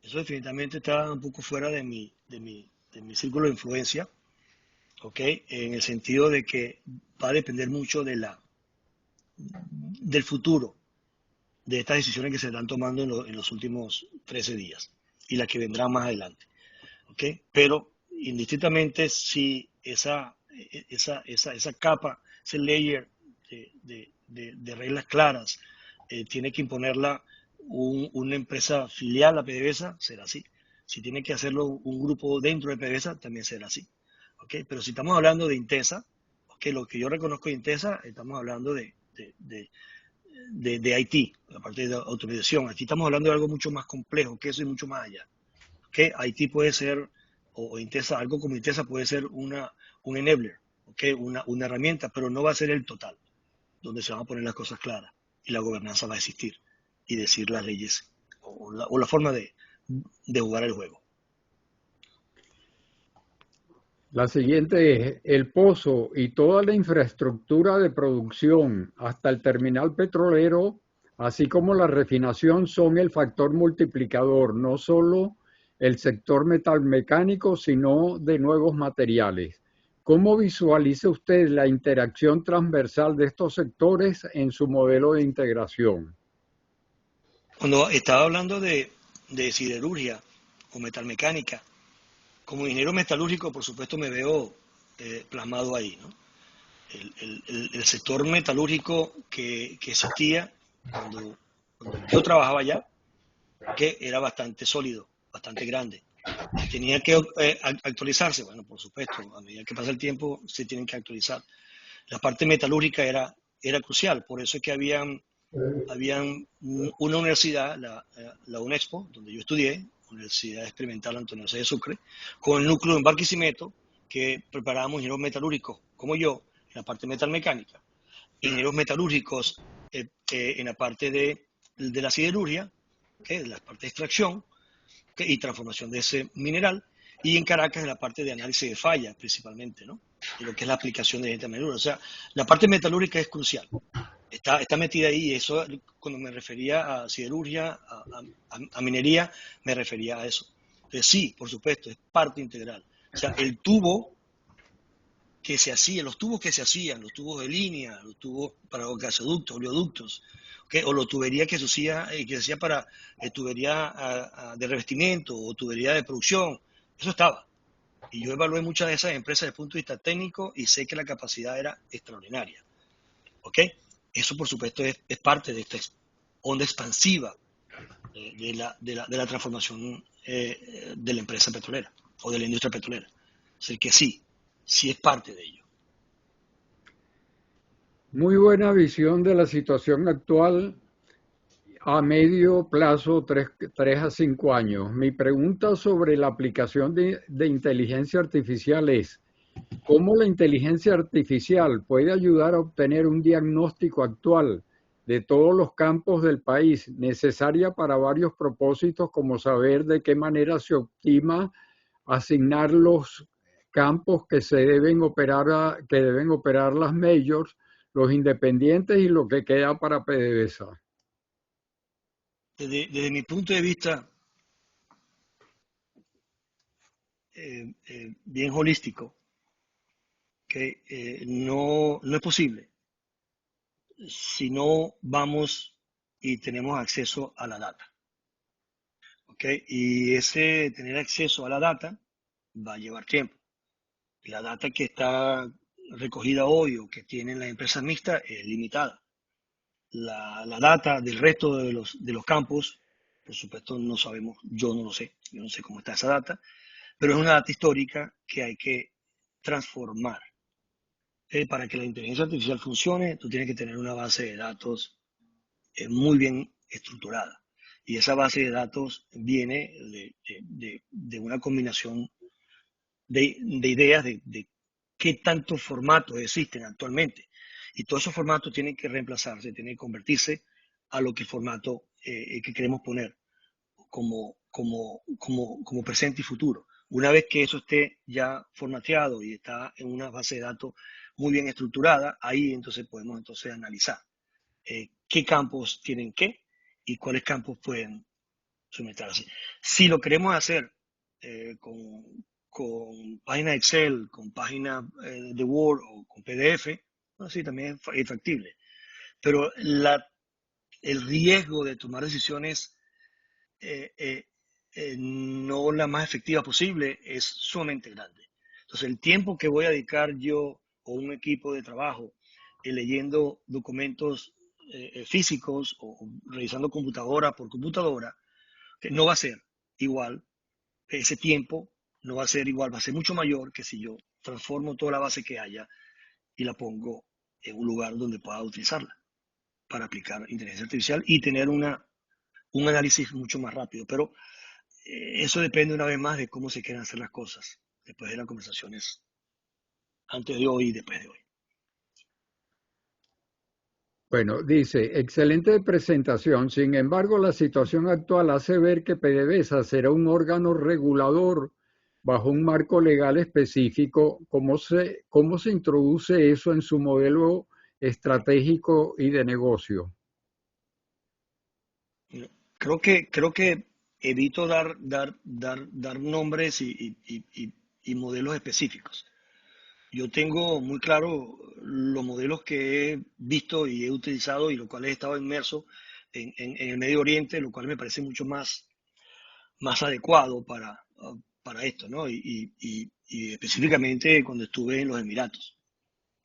Eso definitivamente está un poco fuera de mi círculo de influencia, ¿ok? En el sentido de que va a depender mucho del futuro de estas decisiones que se están tomando en los últimos 13 días y las que vendrán más adelante, ¿ok? Pero indistintamente si esa capa, ese layer de reglas claras, tiene que imponerla una empresa filial a PDVSA, será así. Si tiene que hacerlo un grupo dentro de PDVSA, también será así. ¿Okay? Pero si estamos hablando de Intesa, ¿okay? Lo que yo reconozco de Intesa, estamos hablando de IT, la parte de autorización. Aquí estamos hablando de algo mucho más complejo que eso y mucho más allá. ¿Okay? IT puede ser, o Intesa, algo como Intesa puede ser un enabler, ¿okay? Una herramienta, pero no va a ser el total, donde se van a poner las cosas claras y la gobernanza va a existir y decir las leyes o la forma de jugar el juego. La siguiente es, el pozo y toda la infraestructura de producción hasta el terminal petrolero, así como la refinación, son el factor multiplicador, no solo el sector metalmecánico, sino de nuevos materiales. ¿Cómo visualiza usted la interacción transversal de estos sectores en su modelo de integración? Cuando estaba hablando de siderurgia o metalmecánica, como ingeniero metalúrgico, por supuesto, me veo plasmado ahí, ¿no? El sector metalúrgico que existía cuando yo trabajaba allá, que era bastante sólido, bastante grande. Tenía que actualizarse, bueno, por supuesto, a medida que pasa el tiempo se tienen que actualizar. La parte metalúrgica era crucial, por eso es que habían una universidad, la UNEXPO, donde yo estudié, Universidad Experimental Antonio José de Sucre, con el núcleo en Barquisimeto, que preparábamos ingenieros metalúrgicos, como yo, en la parte metalmecánica, ingenieros metalúrgicos en la parte de la siderurgia, de la parte de extracción y transformación de ese mineral, y en Caracas en la parte de análisis de fallas, principalmente, ¿no? De lo que es la aplicación de gente metalúrgica. O sea, la parte metalúrgica es crucial. Está metida ahí, y eso cuando me refería a siderurgia, a minería, me refería a eso. Entonces sí, por supuesto, es parte integral. O sea, el tubo que se hacía, los tubos que se hacían, los tubos de línea, los tubos para gasoductos, oleoductos, ¿okay? O la tubería que se hacía para tubería de revestimiento o tubería de producción, eso estaba. Y yo evalué muchas de esas empresas desde el punto de vista técnico y sé que la capacidad era extraordinaria. ¿Ok? Eso, por supuesto, es parte de esta onda expansiva de la transformación de la empresa petrolera o de la industria petrolera. Es decir, que sí es parte de ello. Muy buena visión de la situación actual a medio plazo, 3 a 5 años. Mi pregunta sobre la aplicación de inteligencia artificial es, ¿cómo la inteligencia artificial puede ayudar a obtener un diagnóstico actual de todos los campos del país, necesaria para varios propósitos, como saber de qué manera se optima asignar los campos que deben operar las majors, los independientes y lo que queda para PDVSA? Desde mi punto de vista bien holístico, que no es posible si no vamos y tenemos acceso a la data. ¿Okay? Y ese tener acceso a la data va a llevar tiempo. La data que está recogida hoy o que tienen las empresas mixtas es limitada. La data del resto de los campos, por supuesto no sabemos, yo no sé cómo está esa data, pero es una data histórica que hay que transformar. Para que la inteligencia artificial funcione, tú tienes que tener una base de datos muy bien estructurada. Y esa base de datos viene de una combinación de ideas de qué tantos formatos existen actualmente. Y todos esos formatos tienen que reemplazarse, tienen que convertirse a lo que el formato que queremos poner como presente y futuro. Una vez que eso esté ya formateado y está en una base de datos muy bien estructurada, ahí entonces podemos entonces analizar qué campos tienen qué y cuáles campos pueden someterse. Si lo queremos hacer con página Excel, con página de Word o con PDF, bueno, sí, también es factible. Pero el riesgo de tomar decisiones no la más efectiva posible es sumamente grande. Entonces, el tiempo que voy a dedicar yo o un equipo de trabajo leyendo documentos físicos o revisando computadora por computadora, que no va a ser igual, ese tiempo no va a ser igual, va a ser mucho mayor que si yo transformo toda la base que haya y la pongo en un lugar donde pueda utilizarla para aplicar inteligencia artificial y tener un análisis mucho más rápido. Pero eso depende una vez más de cómo se quieran hacer las cosas después de las conversaciones antes de hoy y después de hoy. Bueno, dice, excelente presentación. Sin embargo, la situación actual hace ver que PDVSA será un órgano regulador bajo un marco legal específico. ¿Cómo se introduce eso en su modelo estratégico y de negocio? Creo que evito dar nombres y modelos específicos. Yo tengo muy claro los modelos que he visto y he utilizado y los cuales he estado inmerso en el Medio Oriente, lo cual me parece mucho más adecuado para esto, ¿no? Y específicamente cuando estuve en los Emiratos,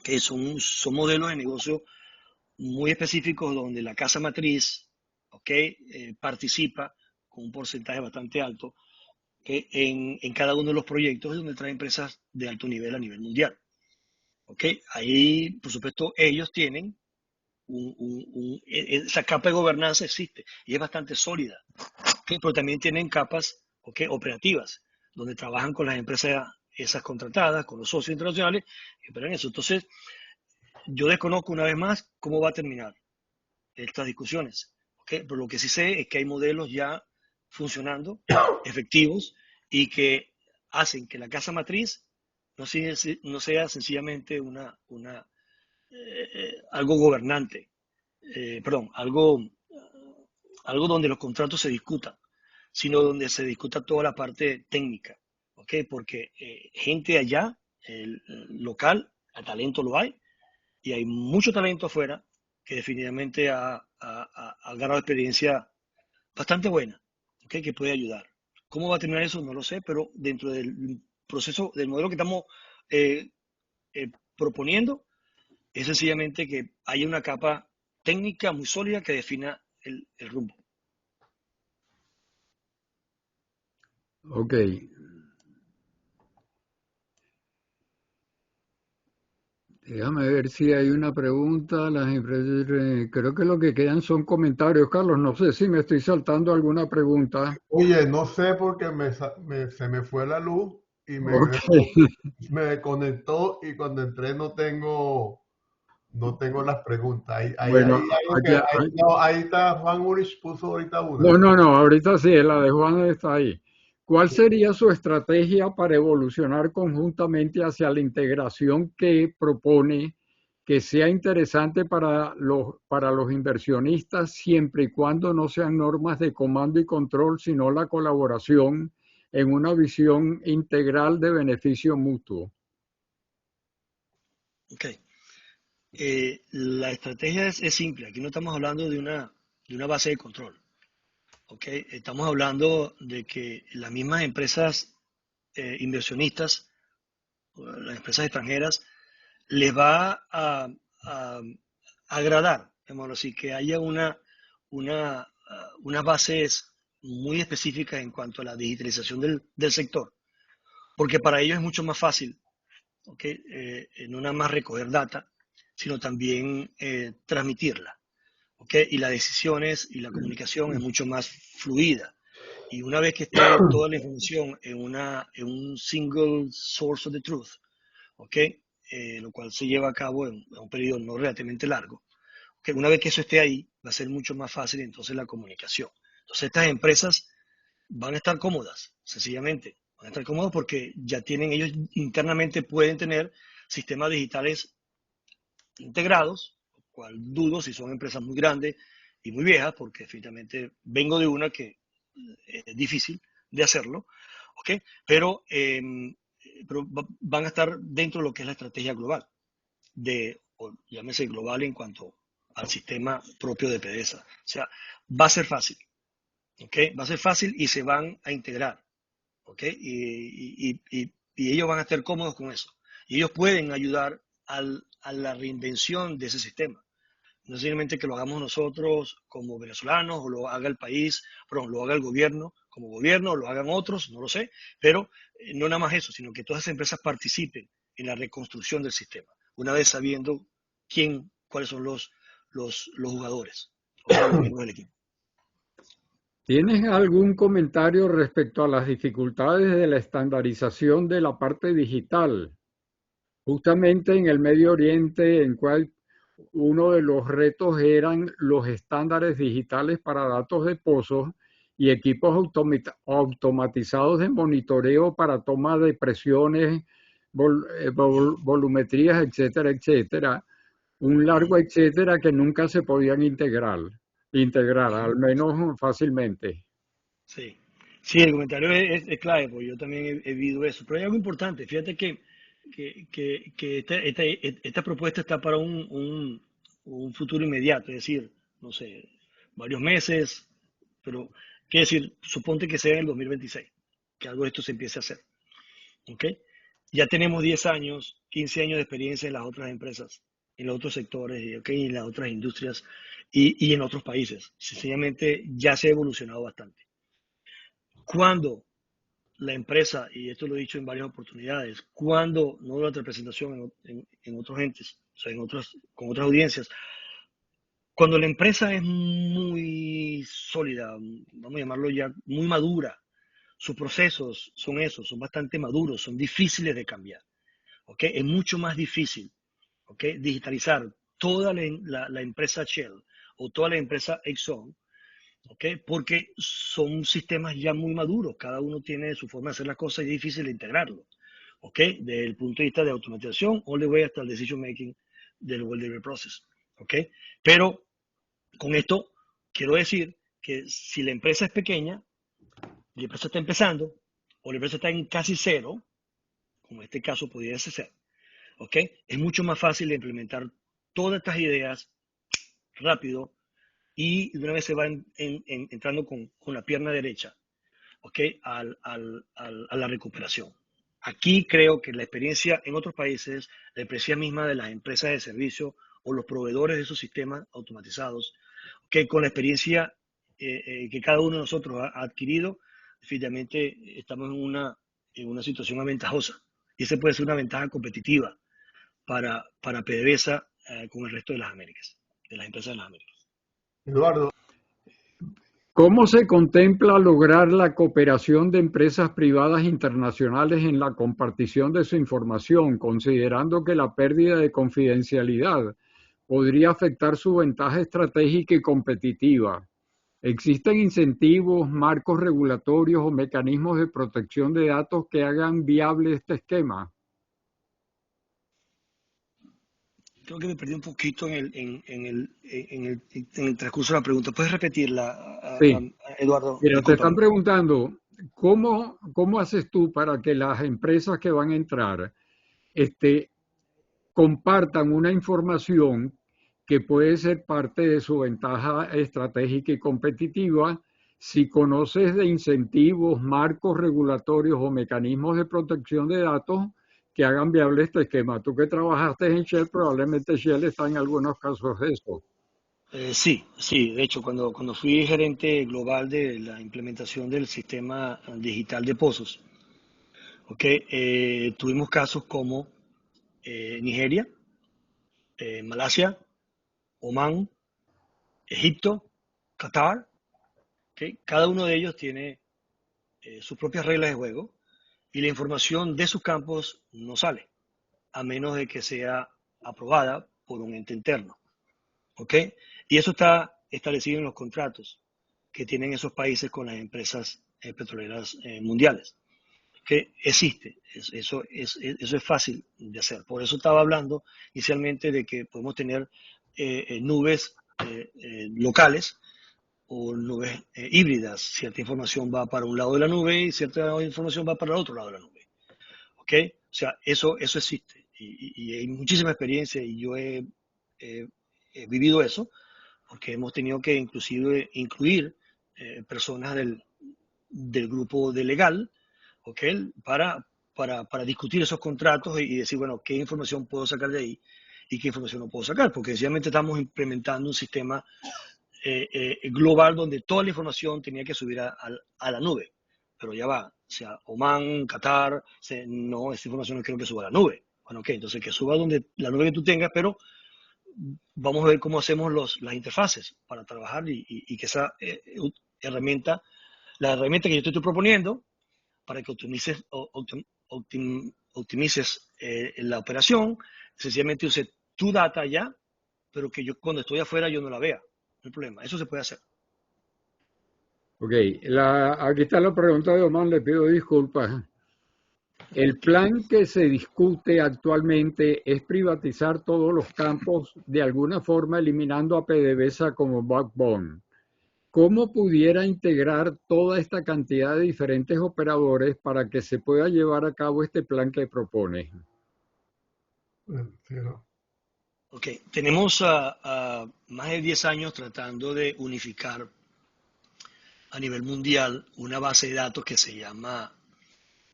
que son modelos de negocio muy específicos donde la casa matriz, ¿ok? Participa con un porcentaje bastante alto en cada uno de los proyectos donde trae empresas de alto nivel a nivel mundial. ¿Ok? Ahí, por supuesto, ellos tienen esa capa de gobernanza existe y es bastante sólida, ¿ok? Pero también tienen capas, ¿ok? Operativas, donde trabajan con las empresas esas contratadas, con los socios internacionales, y esperan eso. Entonces, yo desconozco una vez más cómo va a terminar estas discusiones, ¿ok? Pero lo que sí sé es que hay modelos ya funcionando, efectivos, y que hacen que la casa matriz no sea sencillamente algo gobernante, perdón, algo donde los contratos se discutan, sino donde se discuta toda la parte técnica, ¿ok? Porque gente allá, local, el talento lo hay, y hay mucho talento afuera que definitivamente ha ganado experiencia bastante buena, ¿ok? Que puede ayudar. ¿Cómo va a terminar eso? No lo sé, pero dentro del proceso, del modelo que estamos eh, proponiendo, es sencillamente que haya una capa técnica muy sólida que defina el rumbo. Ok. Déjame ver si hay una pregunta. Creo que lo que quedan son comentarios, Carlos. No sé si me estoy saltando alguna pregunta. Oye, no sé porque se me fue la luz y Ok. me desconectó y cuando entré no tengo las preguntas. Hay Bueno, algo que, allá, no, ahí está, Juan Urich puso ahorita una. no, ahorita sí, la de Juan está ahí. ¿Cuál sería su estrategia para evolucionar conjuntamente hacia la integración que propone que sea interesante para los inversionistas siempre y cuando no sean normas de comando y control, sino la colaboración en una visión integral de beneficio mutuo? Ok. La estrategia es simple. Aquí no estamos hablando de una base de control. Ok. Estamos hablando de que las mismas empresas inversionistas, las empresas extranjeras, les va a agradar, digamos así, que haya unas bases muy específicas en cuanto a la digitalización del sector, porque para ellos es mucho más fácil, ¿okay? No nada más recoger data, sino también transmitirla, ¿okay? Y las decisiones y la comunicación es mucho más fluida. Y una vez que esté toda la información en un single source of the truth, ¿ok? Lo cual se lleva a cabo en un periodo no relativamente largo. Que una vez que eso esté ahí, va a ser mucho más fácil entonces la comunicación. Entonces estas empresas van a estar cómodas, sencillamente, Van a estar cómodos porque ya tienen, ellos internamente pueden tener sistemas digitales integrados, lo cual dudo si son empresas muy grandes y muy viejas, porque definitivamente vengo de una que es difícil de hacerlo, ¿ok? Pero van a estar dentro de lo que es la estrategia global, o llámese global en cuanto al sistema propio de PDVSA. O sea, va a ser fácil, ¿ok? Va a ser fácil y se van a integrar, ¿ok? Y ellos van a estar cómodos con eso. Y ellos pueden ayudar a la reinvención de ese sistema. No simplemente que lo hagamos nosotros como venezolanos o lo haga el país, perdón, lo haga el gobierno como gobierno, o lo hagan otros, no lo sé, pero no nada más eso, sino que todas esas empresas participen en la reconstrucción del sistema, una vez sabiendo cuáles son los jugadores, o sea, los miembros del equipo. ¿Tienes algún comentario respecto a las dificultades de la estandarización de la parte digital? Justamente en el Medio Oriente, en cual uno de los retos eran los estándares digitales para datos de pozos y equipos automatizados de monitoreo para toma de presiones, volumetrías, etcétera, etcétera. Un largo etcétera que nunca se podían integrar, al menos fácilmente. Sí, sí, el comentario es clave, porque yo también he vivido eso. Pero hay algo importante, fíjate que esta propuesta está para un futuro inmediato, es decir, no sé, varios meses, pero quiere decir, suponte que sea en el 2026, que algo de esto se empiece a hacer. ¿Ok? Ya tenemos 10 años, 15 años de experiencia en las otras empresas, en los otros sectores, ¿ok? Y en las otras industrias y en otros países. Sencillamente ya se ha evolucionado bastante. Cuando la empresa, y esto lo he dicho en varias oportunidades, cuando, no durante la presentación en otros entes, o sea, con otras audiencias, cuando la empresa es muy sólida, vamos a llamarlo ya, muy madura, sus procesos son esos, son bastante maduros, son difíciles de cambiar, ¿ok? Es mucho más difícil, ¿ok? Digitalizar toda la empresa Shell o toda la empresa Exxon, ¿ok? Porque son sistemas ya muy maduros, cada uno tiene su forma de hacer las cosas y es difícil de integrarlo, ¿ok? Desde el punto de vista de automatización, all the way hasta el decision making del World Delivery Process, ¿ok? Pero con esto quiero decir que si la empresa es pequeña, la empresa está empezando, o la empresa está en casi cero, como en este caso podría ser, ¿ok? Es mucho más fácil de implementar todas estas ideas rápido y de una vez se va entrando con la pierna derecha, ¿ok? A la recuperación. Aquí creo que la experiencia en otros países, la experiencia misma de las empresas de servicio o los proveedores de esos sistemas automatizados, que con la experiencia que cada uno de nosotros ha adquirido, definitivamente estamos en una situación aventajosa. Y esa puede ser una ventaja competitiva para PDVSA con el resto de las Américas, de las empresas de las Américas. Eduardo, ¿Cómo se contempla lograr la cooperación de empresas privadas internacionales en la compartición de su información, considerando que la pérdida de confidencialidad podría afectar su ventaja estratégica y competitiva? ¿Existen incentivos, marcos regulatorios o mecanismos de protección de datos que hagan viable este esquema? Creo que me perdí un poquito en el transcurso de la pregunta. ¿Puedes repetirla, Sí. Eduardo? Mira, te están Discúlpame. preguntando, ¿cómo haces tú para que las empresas que van a entrar este, compartan una información que puede ser parte de su ventaja estratégica y competitiva si conoces de incentivos, marcos regulatorios o mecanismos de protección de datos que hagan viable este esquema? Tú que trabajaste en Shell, probablemente Shell está en algunos casos de eso. Sí, sí. De hecho, cuando fui gerente global de la implementación del sistema digital de pozos, ¿ok? Tuvimos casos como Nigeria, Malasia, Omán, Egipto, Qatar, ¿ok? Cada uno de ellos tiene sus propias reglas de juego y la información de sus campos no sale, a menos de que sea aprobada por un ente interno, ¿ok? Y eso está establecido en los contratos que tienen esos países con las empresas petroleras mundiales. que existe. Eso es fácil de hacer. Por eso estaba hablando inicialmente de que podemos tener nubes locales o nubes híbridas. Cierta información va para un lado de la nube y cierta información va para el otro lado de la nube. ¿Ok? O sea, eso existe. Y hay muchísima experiencia y yo he vivido eso porque hemos tenido que inclusive incluir personas del grupo de legal, ¿ok? Para discutir esos contratos y decir, bueno, qué información puedo sacar de ahí y qué información no puedo sacar, porque sencillamente estamos implementando un sistema global donde toda la información tenía que subir a la nube. Pero ya va, o sea, Oman, Qatar, no, esta información no quiero que suba a la nube. Bueno, ok, entonces que suba donde la nube que tú tengas, pero vamos a ver cómo hacemos las interfaces para trabajar y que esa herramienta, la herramienta que yo te estoy proponiendo para que optimices la operación, sencillamente use tu data ya, pero que yo cuando estoy afuera yo no la vea. No hay problema, eso se puede hacer. Ok, aquí está la pregunta de Omar, le pido disculpas. El plan que se discute actualmente es privatizar todos los campos de alguna forma eliminando a PDVSA como backbone. ¿Cómo pudiera integrar toda esta cantidad de diferentes operadores para que se pueda llevar a cabo este plan que propone? Sí, no. Ok, tenemos más de 10 años tratando de unificar a nivel mundial una base de datos que se llama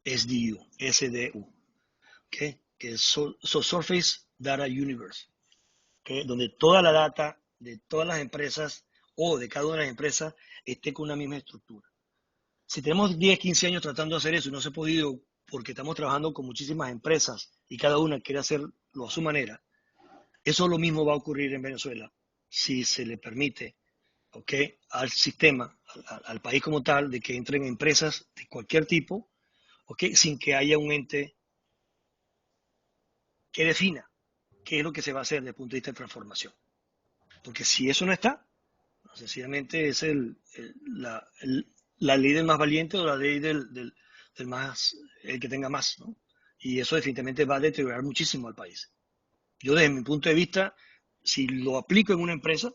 SDU, ¿okay? Que es Surface Data Universe, ¿okay? Donde toda la data de todas las empresas o de cada una de las empresas esté con una misma estructura. Si tenemos 10, 15 años tratando de hacer eso y no se ha podido porque estamos trabajando con muchísimas empresas y cada una quiere hacerlo a su manera, eso lo mismo va a ocurrir en Venezuela si se le permite, ¿okay? Al sistema, al país como tal, de que entren empresas de cualquier tipo, ¿okay? Sin que haya un ente que defina qué es lo que se va a hacer desde el punto de vista de transformación. Porque si eso no está, sencillamente es la ley del más valiente o la ley del más, el que tenga más, ¿no? Y eso definitivamente va a deteriorar muchísimo al país. Yo desde mi punto de vista, si lo aplico en una empresa,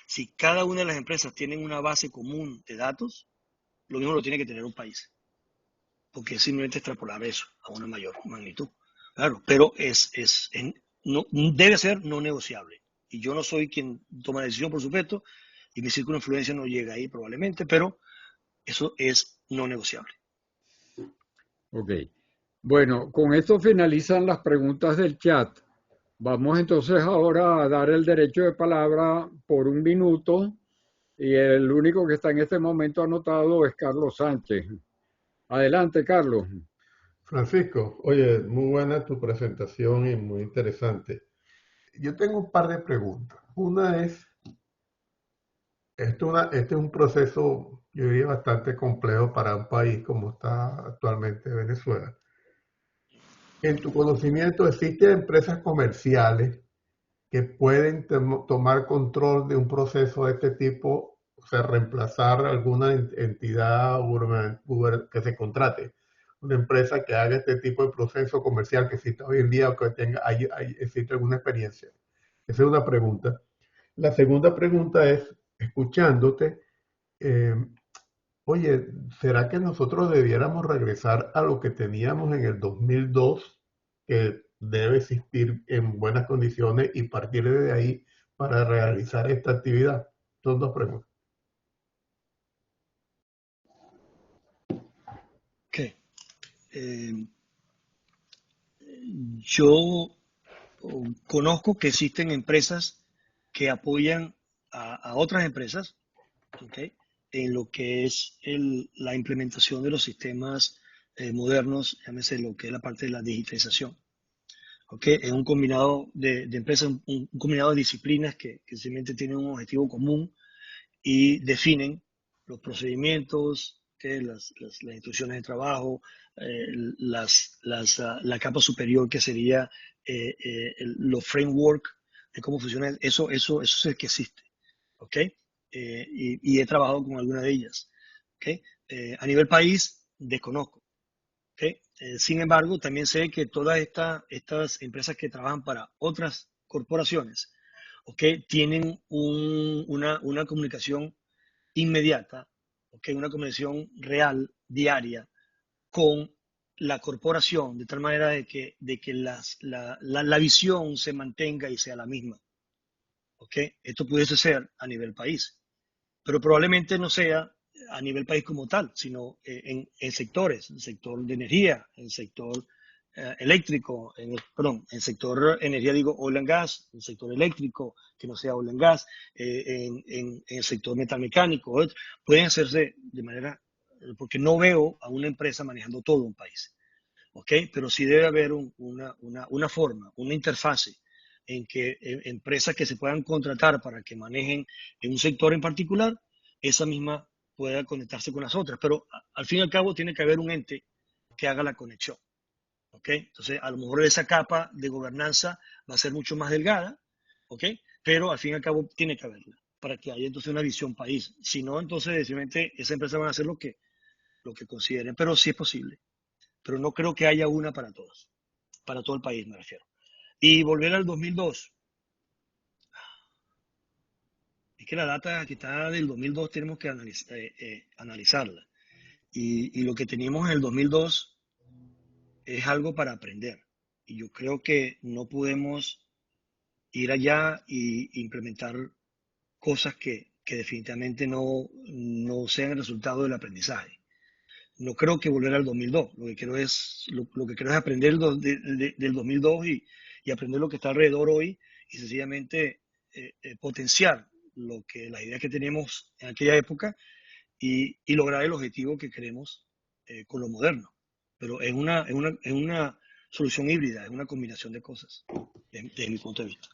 si cada una de las empresas tienen una base común de datos, lo mismo lo tiene que tener un país. Porque es simplemente extrapolar eso a una mayor magnitud. Claro, pero no, debe ser no negociable. Y yo no soy quien toma la decisión, por supuesto, y mi círculo de influencia no llega ahí probablemente, pero eso es no negociable. Ok. Bueno, con esto finalizan las preguntas del chat. Vamos entonces ahora a dar el derecho de palabra por 1 minuto y el único que está en este momento anotado es Carlos Sánchez. Adelante, Carlos. Francisco, oye, muy buena tu presentación y muy interesante. Yo tengo un par de preguntas. Una es, este es un proceso, yo diría, bastante complejo para un país como está actualmente Venezuela. En tu conocimiento, ¿existen empresas comerciales que pueden tomar control de un proceso de este tipo, o sea, reemplazar alguna entidad que se contrate? Una empresa que haga este tipo de proceso comercial que exista hoy en día o que existe alguna experiencia. Esa es una pregunta. La segunda pregunta es, escuchándote, eh, oye, ¿será que nosotros debiéramos regresar a lo que teníamos en el 2002, que debe existir en buenas condiciones y partir de ahí para realizar esta actividad? Son dos preguntas. Okay. Yo conozco que existen empresas que apoyan a otras empresas, ¿okay? En lo que es la implementación de los sistemas modernos, llámese lo que es la parte de la digitalización. ¿Okay? Es un combinado de empresas, un combinado de disciplinas que simplemente tienen un objetivo común y definen los procedimientos, ¿okay? Las instrucciones de trabajo, la capa superior que sería los framework de cómo funciona. Eso es el que existe. ¿Okay? Y he trabajado con alguna de ellas. ¿Okay? A nivel país, desconozco. ¿ok? Sin embargo, también sé que todas estas empresas que trabajan para otras corporaciones, ¿ok? Tienen una comunicación inmediata, ¿ok? Una comunicación real, diaria, con la corporación, de tal manera de que la visión se mantenga y sea la misma. ¿Ok? Esto pudiese ser a nivel país, pero probablemente no sea a nivel país como tal, sino en sectores, el sector de energía, el sector eléctrico, perdón, el sector energía digo oil and gas, el sector eléctrico, que no sea oil and gas, en el sector metalmecánico, pueden hacerse de manera, porque no veo a una empresa manejando todo un país. ¿Ok? Pero sí debe haber una forma, una interfase en que empresas que se puedan contratar para que manejen en un sector en particular, esa misma pueda conectarse con las otras. Pero al fin y al cabo tiene que haber un ente que haga la conexión. ¿Ok? Entonces, a lo mejor esa capa de gobernanza va a ser mucho más delgada, ¿ok? Pero al fin y al cabo tiene que haberla para que haya entonces una visión país. Si no, entonces simplemente esas empresas van a hacer lo que consideren, pero sí es posible. Pero no creo que haya una para todos, para todo el país me refiero. Y volver al 2002, es que la data que está del 2002 tenemos que analizarla. Y lo que teníamos en el 2002 es algo para aprender. Y yo creo que no podemos ir allá e implementar cosas que definitivamente no sean el resultado del aprendizaje. No creo que volver al 2002. Lo que quiero es aprender del 2002 y aprender lo que está alrededor hoy y sencillamente potenciar las ideas que tenemos en aquella época y lograr el objetivo que queremos con lo moderno. Pero es una solución híbrida, es una combinación de cosas, desde mi punto de vista.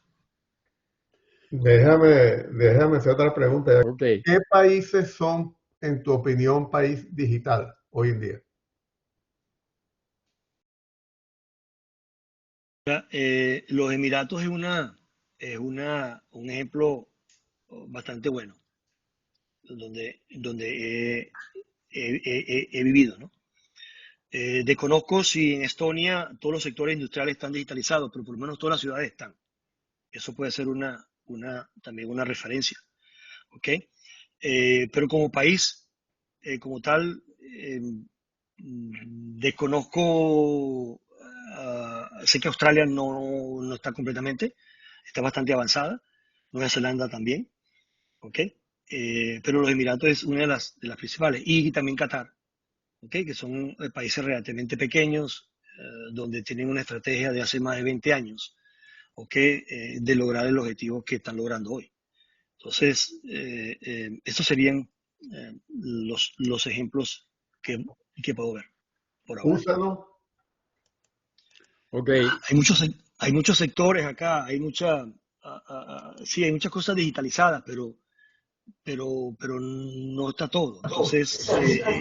Déjame hacer otra pregunta. Ok. ¿Qué países son, en tu opinión, país digital hoy en día? Los Emiratos es un ejemplo bastante bueno, donde he vivido, ¿no? Desconozco si en Estonia todos los sectores industriales están digitalizados, pero por lo menos todas las ciudades están. Eso puede ser también una referencia, ¿ok? Pero como país, como tal, desconozco, sé que Australia no está completamente, está bastante avanzada, Nueva Zelanda también, ¿ok? Pero los Emiratos es una de las principales, y también Qatar, ¿ok? Que son países relativamente pequeños, donde tienen una estrategia de hace más de 20 años, ¿ok? De lograr el objetivo que están logrando hoy. Entonces, estos serían los ejemplos que puedo ver por ahora. Úsanos. Ok. Hay muchos sectores acá, sí, hay muchas cosas digitalizadas, pero no está todo. Entonces, hay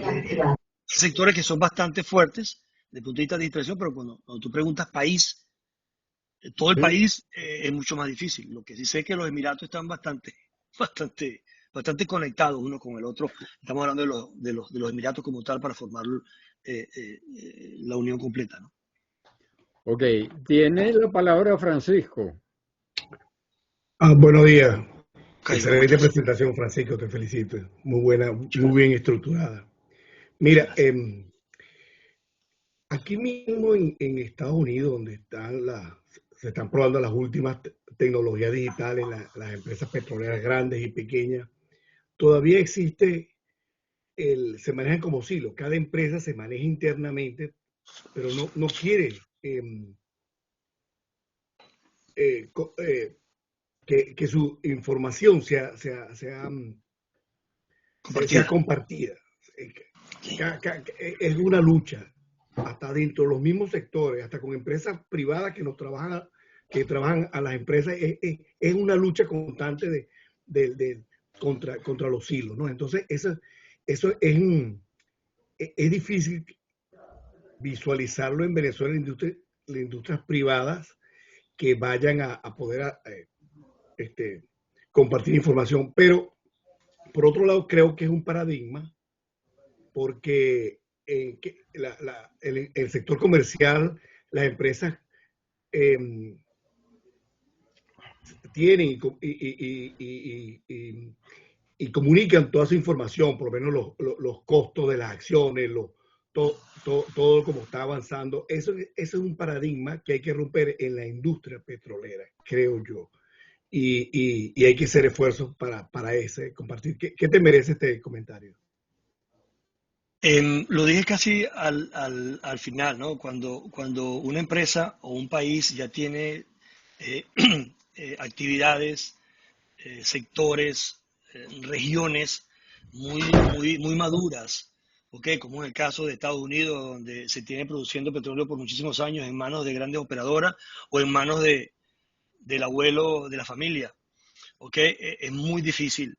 sectores que son bastante fuertes desde el punto de vista de digitalización, pero cuando tú preguntas país, todo el Sí. país es mucho más difícil. Lo que sí sé es que los Emiratos están bastante conectados uno con el otro. Estamos hablando de los Emiratos como tal para formar la unión completa, ¿no? Ok. Tiene la palabra Francisco. Buenos días. Okay, ¿cómo Excelente estás? presentación, Francisco, te felicito. Muy buena, muy bien estructurada. Mira, Gracias. aquí mismo en Estados Unidos, donde se están probando las últimas tecnologías digitales, las empresas petroleras grandes y pequeñas, todavía existe, se manejan como silos. Cada empresa se maneja internamente, pero no quiere que su información sea Compartida. compartida. Sí. Es una lucha, hasta dentro de los mismos sectores, hasta con empresas privadas que trabajan a las empresas, es una lucha constante contra los silos, ¿no? Entonces, eso es difícil visualizarlo en Venezuela, las industrias privadas que vayan a poder compartir información, pero por otro lado creo que es un paradigma porque el sector comercial, las empresas tienen y comunican toda su información, por lo menos los costos de las acciones, todo como está avanzando. Eso es un paradigma que hay que romper en la industria petrolera, creo yo. Y hay que hacer esfuerzos para ese compartir. ¿Qué te merece este comentario? Lo dije casi al final, ¿no? Cuando una empresa o un país ya tiene eh, actividades, sectores, regiones muy maduras, ¿ok? Como en el caso de Estados Unidos, donde se tiene produciendo petróleo por muchísimos años en manos de grandes operadoras o en manos del abuelo de la familia, ¿ok? Es muy difícil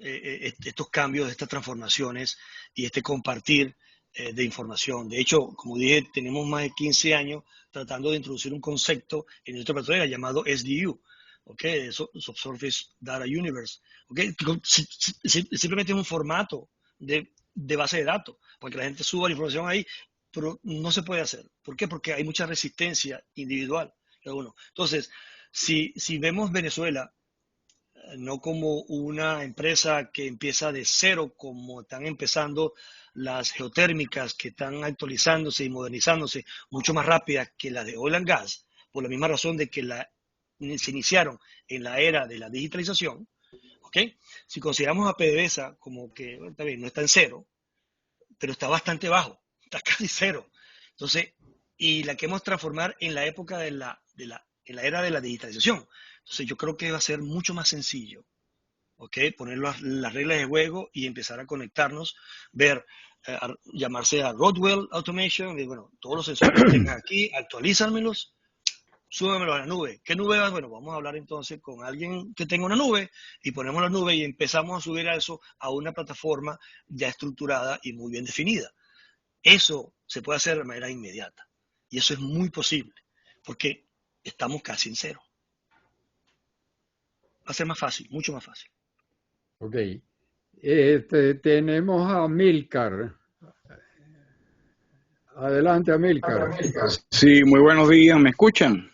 estos cambios, estas transformaciones y este compartir de información. De hecho, como dije, tenemos más de 15 años tratando de introducir un concepto en nuestra petrolera llamado SDU, ¿okay? Subsurface Data Universe, ¿okay? Simplemente es un formato de base de datos, para que la gente suba la información ahí, pero no se puede hacer. ¿Por qué? Porque hay mucha resistencia individual cada uno. Entonces, si vemos Venezuela no como una empresa que empieza de cero, como están empezando las geotérmicas, que están actualizándose y modernizándose mucho más rápidas que las de oil and gas, por la misma razón de que se iniciaron en la era de la digitalización, ¿ok? Si consideramos a PDVSA como que, bueno, está bien, no está en cero, pero está bastante bajo, está casi cero. Entonces, y la queremos transformar en la época en la era de la digitalización. Entonces, yo creo que va a ser mucho más sencillo, ¿ok? Poner las reglas de juego y empezar a conectarnos, ver, llamarse a Rodwell Automation, y bueno, todos los sensores que tengan aquí, actualízamelos, súbemelo a la nube. ¿Qué nube va? Bueno, vamos a hablar entonces con alguien que tenga una nube y ponemos la nube y empezamos a subir a eso a una plataforma ya estructurada y muy bien definida. Eso se puede hacer de manera inmediata y eso es muy posible porque estamos casi en cero. Va a ser más fácil, mucho más fácil. Ok. Tenemos a Milcar. Adelante, Amílcar. Sí, muy buenos días, ¿me escuchan?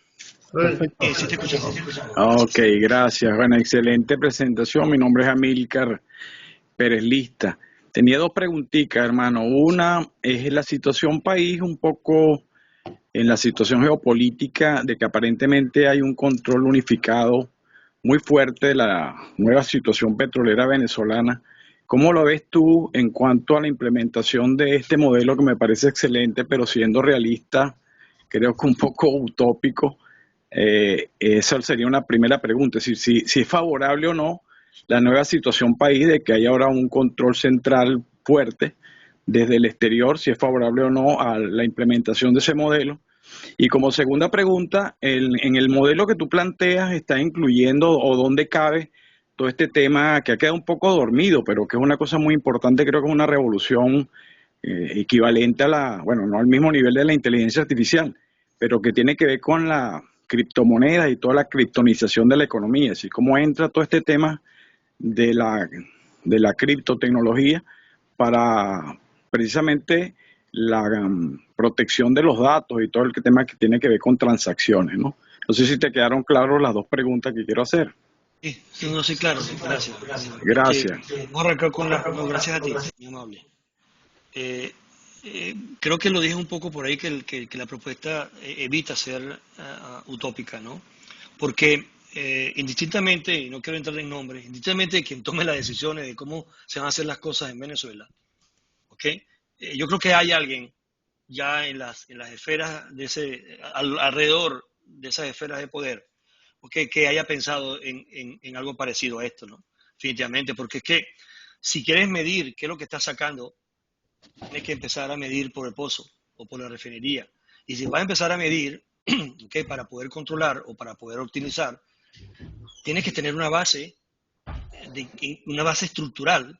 Sí te escuchamos. Ok, gracias. Bueno, excelente presentación. Mi nombre es Amílcar Pérez Lista. Tenía dos preguntitas, hermano. Una es la situación país, un poco en la situación geopolítica de que aparentemente hay un control unificado muy fuerte de la nueva situación petrolera venezolana. ¿Cómo lo ves tú en cuanto a la implementación de este modelo que me parece excelente, pero siendo realista, creo que un poco utópico? Esa sería una primera pregunta, es decir, si es favorable o no la nueva situación país de que hay ahora un control central fuerte desde el exterior, si es favorable o no a la implementación de ese modelo. Y como segunda pregunta, en el modelo que tú planteas, ¿está incluyendo o dónde cabe todo este tema que ha quedado un poco dormido, pero que es una cosa muy importante? Creo que es una revolución equivalente a bueno, no al mismo nivel de la inteligencia artificial, pero que tiene que ver con la criptomoneda y toda la criptonización de la economía, así como entra todo este tema de la criptotecnología para precisamente la protección de los datos y todo el tema que tiene que ver con transacciones, ¿no? No sé si te quedaron claras las dos preguntas que quiero hacer. Sí, no, sí, claro, gracias. Gracias. Vamos a arrancar con gracias a ti, muy amable. Creo que lo dije un poco por ahí que la propuesta evita ser utópica, ¿no? Porque indistintamente, y no quiero entrar en nombres, indistintamente de quien tome las decisiones de cómo se van a hacer las cosas en Venezuela, ¿ok? Yo creo que hay alguien ya en las esferas alrededor de esas esferas de poder, ¿okay? Que haya pensado en algo parecido a esto, ¿no? Definitivamente, porque es que si quieres medir qué es lo que estás sacando, tienes que empezar a medir por el pozo o por la refinería. Y si vas a empezar a medir, ¿okay? Para poder controlar o para poder optimizar, tienes que tener una base estructural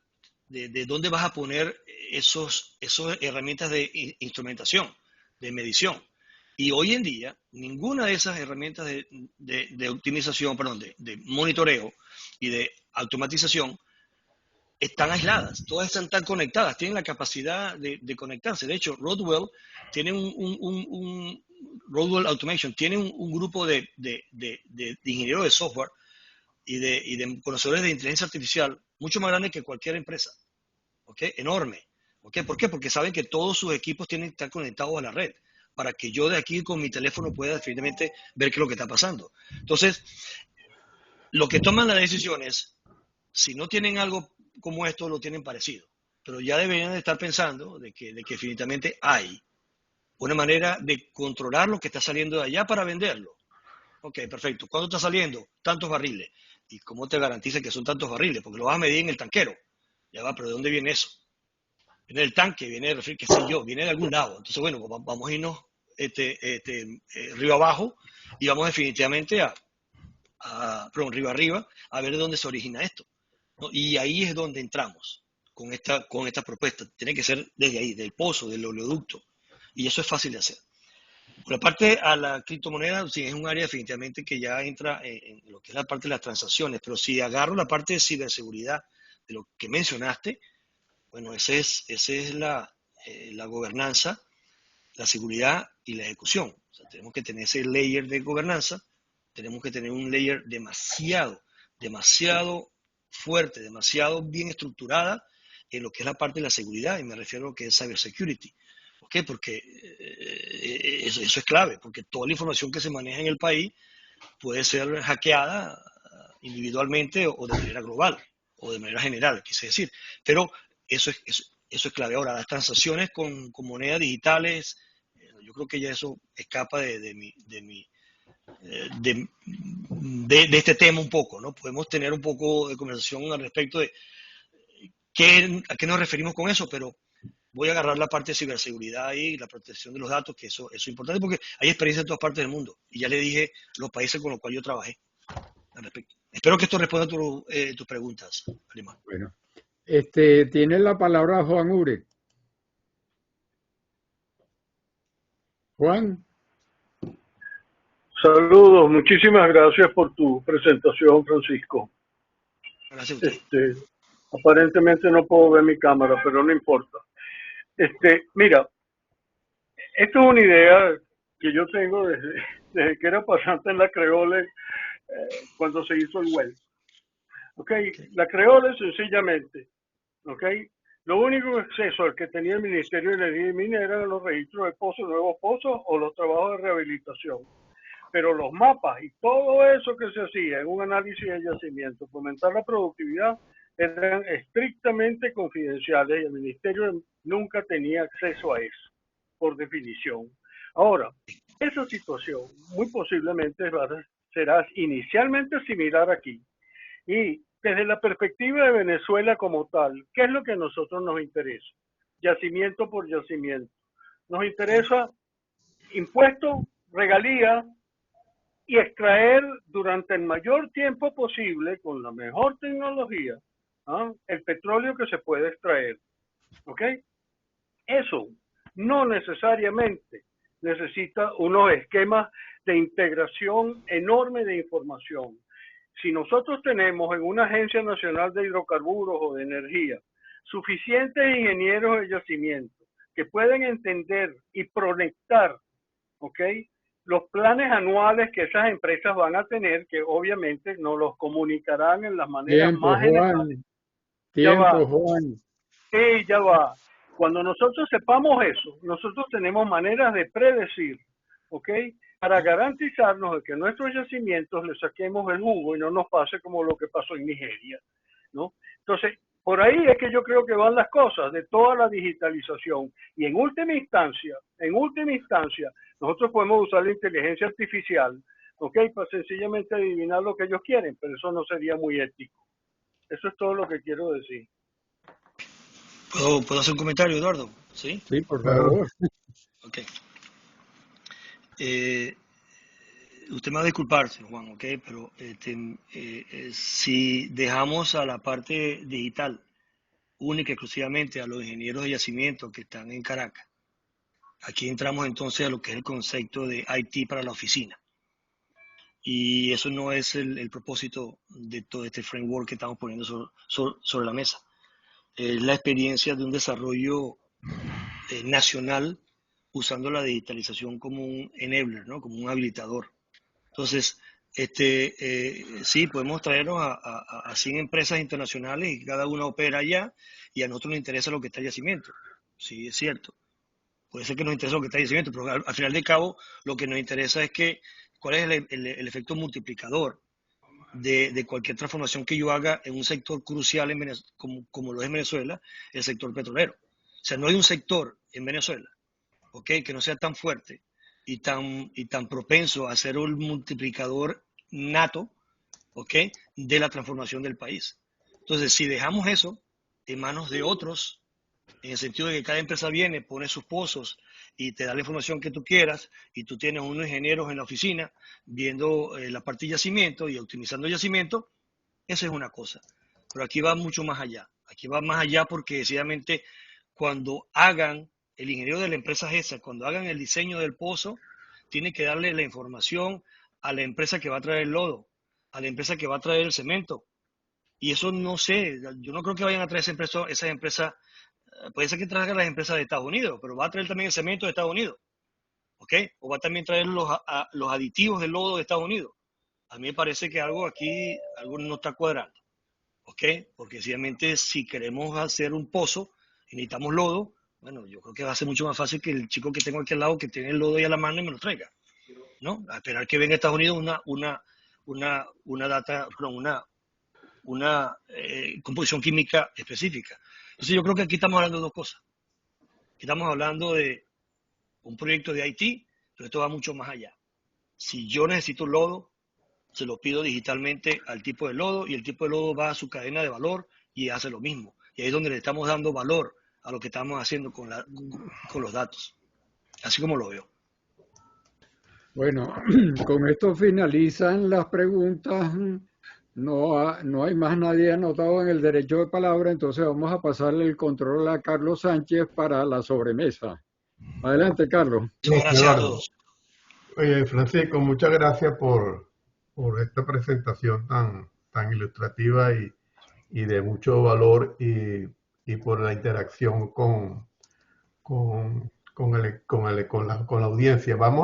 de dónde vas a poner esos herramientas de instrumentación, de medición. Y hoy en día, ninguna de esas herramientas de optimización, perdón, de monitoreo y de automatización están aisladas, todas están conectadas, tienen la capacidad de conectarse. De hecho, Rodwell tiene Rodwell Automation tiene un grupo de ingenieros de software y de conocedores de inteligencia artificial mucho más grande que cualquier empresa, ¿ok? Enorme. ¿Ok? ¿Por qué? Porque saben que todos sus equipos tienen que estar conectados a la red para que yo de aquí con mi teléfono pueda definitivamente ver qué es lo que está pasando. Entonces, lo que toman las decisiones, si no tienen algo como esto, lo tienen parecido. Pero ya deberían de estar pensando de que definitivamente hay una manera de controlar lo que está saliendo de allá para venderlo. Ok, perfecto. ¿Cuándo está saliendo? Tantos barriles. ¿Y cómo te garantiza que son tantos barriles? Porque lo vas a medir en el tanquero. Ya va, pero ¿de dónde viene eso? Viene del tanque, viene del refri, qué sé yo, viene de algún lado. Entonces, bueno, vamos a irnos río abajo y vamos definitivamente perdón, río arriba, a ver de dónde se origina esto, ¿no? Y ahí es donde entramos con esta propuesta. Tiene que ser desde ahí, del pozo, del oleoducto. Y eso es fácil de hacer. Por la parte a la criptomoneda, sí, es un área definitivamente que ya entra en lo que es la parte de las transacciones. Pero si agarro la parte de ciberseguridad, de lo que mencionaste, bueno, esa es la gobernanza, la seguridad y la ejecución. O sea, tenemos que tener ese layer de gobernanza, tenemos que tener un layer demasiado fuerte, demasiado bien estructurada en lo que es la parte de la seguridad, y me refiero a lo que es cybersecurity. ¿Por qué? Porque eso es clave, porque toda la información que se maneja en el país puede ser hackeada individualmente o de manera global o de manera general, quise decir. Pero eso es clave. Ahora, las transacciones con monedas digitales, yo creo que ya eso escapa de este tema un poco, ¿no? Podemos tener un poco de conversación al respecto de a qué nos referimos con eso, pero voy a agarrar la parte de ciberseguridad y la protección de los datos, que eso es importante porque hay experiencia en todas partes del mundo. Y ya le dije los países con los cuales yo trabajé al respecto. Espero que esto responda a tus preguntas, Arimán. Bueno, tiene la palabra Juan Ure. Juan. Saludos, muchísimas gracias por tu presentación, Francisco. Gracias a usted. Aparentemente no puedo ver mi cámara, pero no importa. Mira, esto es una idea que yo tengo desde que era pasante en la Creole, cuando se hizo el WELL. Okay. La Creole sencillamente, okay, lo único acceso al que tenía el Ministerio de Energía y Minas eran los registros de pozos, nuevos pozos o los trabajos de rehabilitación. Pero los mapas y todo eso que se hacía en un análisis de yacimiento, fomentar la productividad, eran estrictamente confidenciales y el Ministerio nunca tenía acceso a eso, por definición. Ahora, esa situación muy posiblemente será inicialmente similar aquí. Y desde la perspectiva de Venezuela como tal, ¿qué es lo que a nosotros nos interesa? Yacimiento por yacimiento. Nos interesa impuesto, regalía, y extraer durante el mayor tiempo posible, con la mejor tecnología, el petróleo que se puede extraer. ¿Ok? Eso no necesariamente necesita unos esquemas de integración enorme de información. Si nosotros tenemos en una Agencia Nacional de Hidrocarburos o de Energía suficientes ingenieros de yacimiento que pueden entender y proyectar, ¿ok?, los planes anuales que esas empresas van a tener, que obviamente nos los comunicarán en las maneras más generales. Juan. Sí, ya va. Cuando nosotros sepamos eso, nosotros tenemos maneras de predecir, ¿ok?, para garantizarnos de que nuestros yacimientos le saquemos el jugo y no nos pase como lo que pasó en Nigeria, ¿no? Entonces, por ahí es que yo creo que van las cosas de toda la digitalización. Y en última instancia, nosotros podemos usar la inteligencia artificial, ¿ok?, para sencillamente adivinar lo que ellos quieren, pero eso no sería muy ético. Eso es todo lo que quiero decir. ¿Puedo hacer un comentario, Eduardo? Sí, sí, por favor. Ok. Usted me va a disculpar, Juan, ¿ok? Pero si dejamos a la parte digital única y exclusivamente a los ingenieros de yacimiento que están en Caracas, aquí entramos entonces a lo que es el concepto de IT para la oficina. Y eso no es el propósito de todo este framework que estamos poniendo sobre la mesa. es la experiencia de un desarrollo nacional usando la digitalización como un enabler, ¿no? Como un habilitador. Entonces, sí, podemos traernos a 100 empresas internacionales y cada una opera allá y a nosotros nos interesa lo que está en yacimiento. Sí, es cierto. Puede ser que nos interese lo que está en yacimiento, pero al final de cabo lo que nos interesa es cuál es el efecto multiplicador de cualquier transformación que yo haga en un sector crucial como lo es Venezuela, el sector petrolero. O sea, no hay un sector en Venezuela, ¿okay?, que no sea tan fuerte y tan propenso a ser un multiplicador nato, ¿okay?, de la transformación del país. Entonces, si dejamos eso en manos de otros, en el sentido de que cada empresa viene, pone sus pozos y te da la información que tú quieras, y tú tienes unos ingenieros en la oficina viendo la parte de yacimiento y optimizando el yacimiento, esa es una cosa. Pero aquí va mucho más allá. Aquí va más allá porque decididamente cuando hagan, el ingeniero de la empresa esa, cuando hagan el diseño del pozo, tiene que darle la información a la empresa que va a traer el lodo, a la empresa que va a traer el cemento. Y eso no sé, yo no creo que vayan a traer esas empresas. Puede ser que traigan las empresas de Estados Unidos, pero va a traer también el cemento de Estados Unidos, ¿ok? O va a también traer los aditivos del lodo de Estados Unidos. A mí me parece que algo no está cuadrando, ¿ok? Porque sencillamente si queremos hacer un pozo y necesitamos lodo, bueno, yo creo que va a ser mucho más fácil que el chico que tengo aquí al lado, que tiene el lodo ahí a la mano y me lo traiga, ¿no? A esperar que venga a Estados Unidos una composición química específica. Entonces yo creo que aquí estamos hablando de dos cosas. Aquí estamos hablando de un proyecto de IT, pero esto va mucho más allá. Si yo necesito un lodo, se lo pido digitalmente al tipo de lodo y el tipo de lodo va a su cadena de valor y hace lo mismo. Y ahí es donde le estamos dando valor a lo que estamos haciendo con los datos. Así como lo veo. Bueno, con esto finalizan las preguntas. No hay más nadie anotado en el derecho de palabra, entonces vamos a pasarle el control a Carlos Sánchez para la sobremesa. Adelante, Carlos. Muchas gracias a todos. Oye, Francisco, muchas gracias por esta presentación tan ilustrativa y de mucho valor y por la interacción con la audiencia. Vamos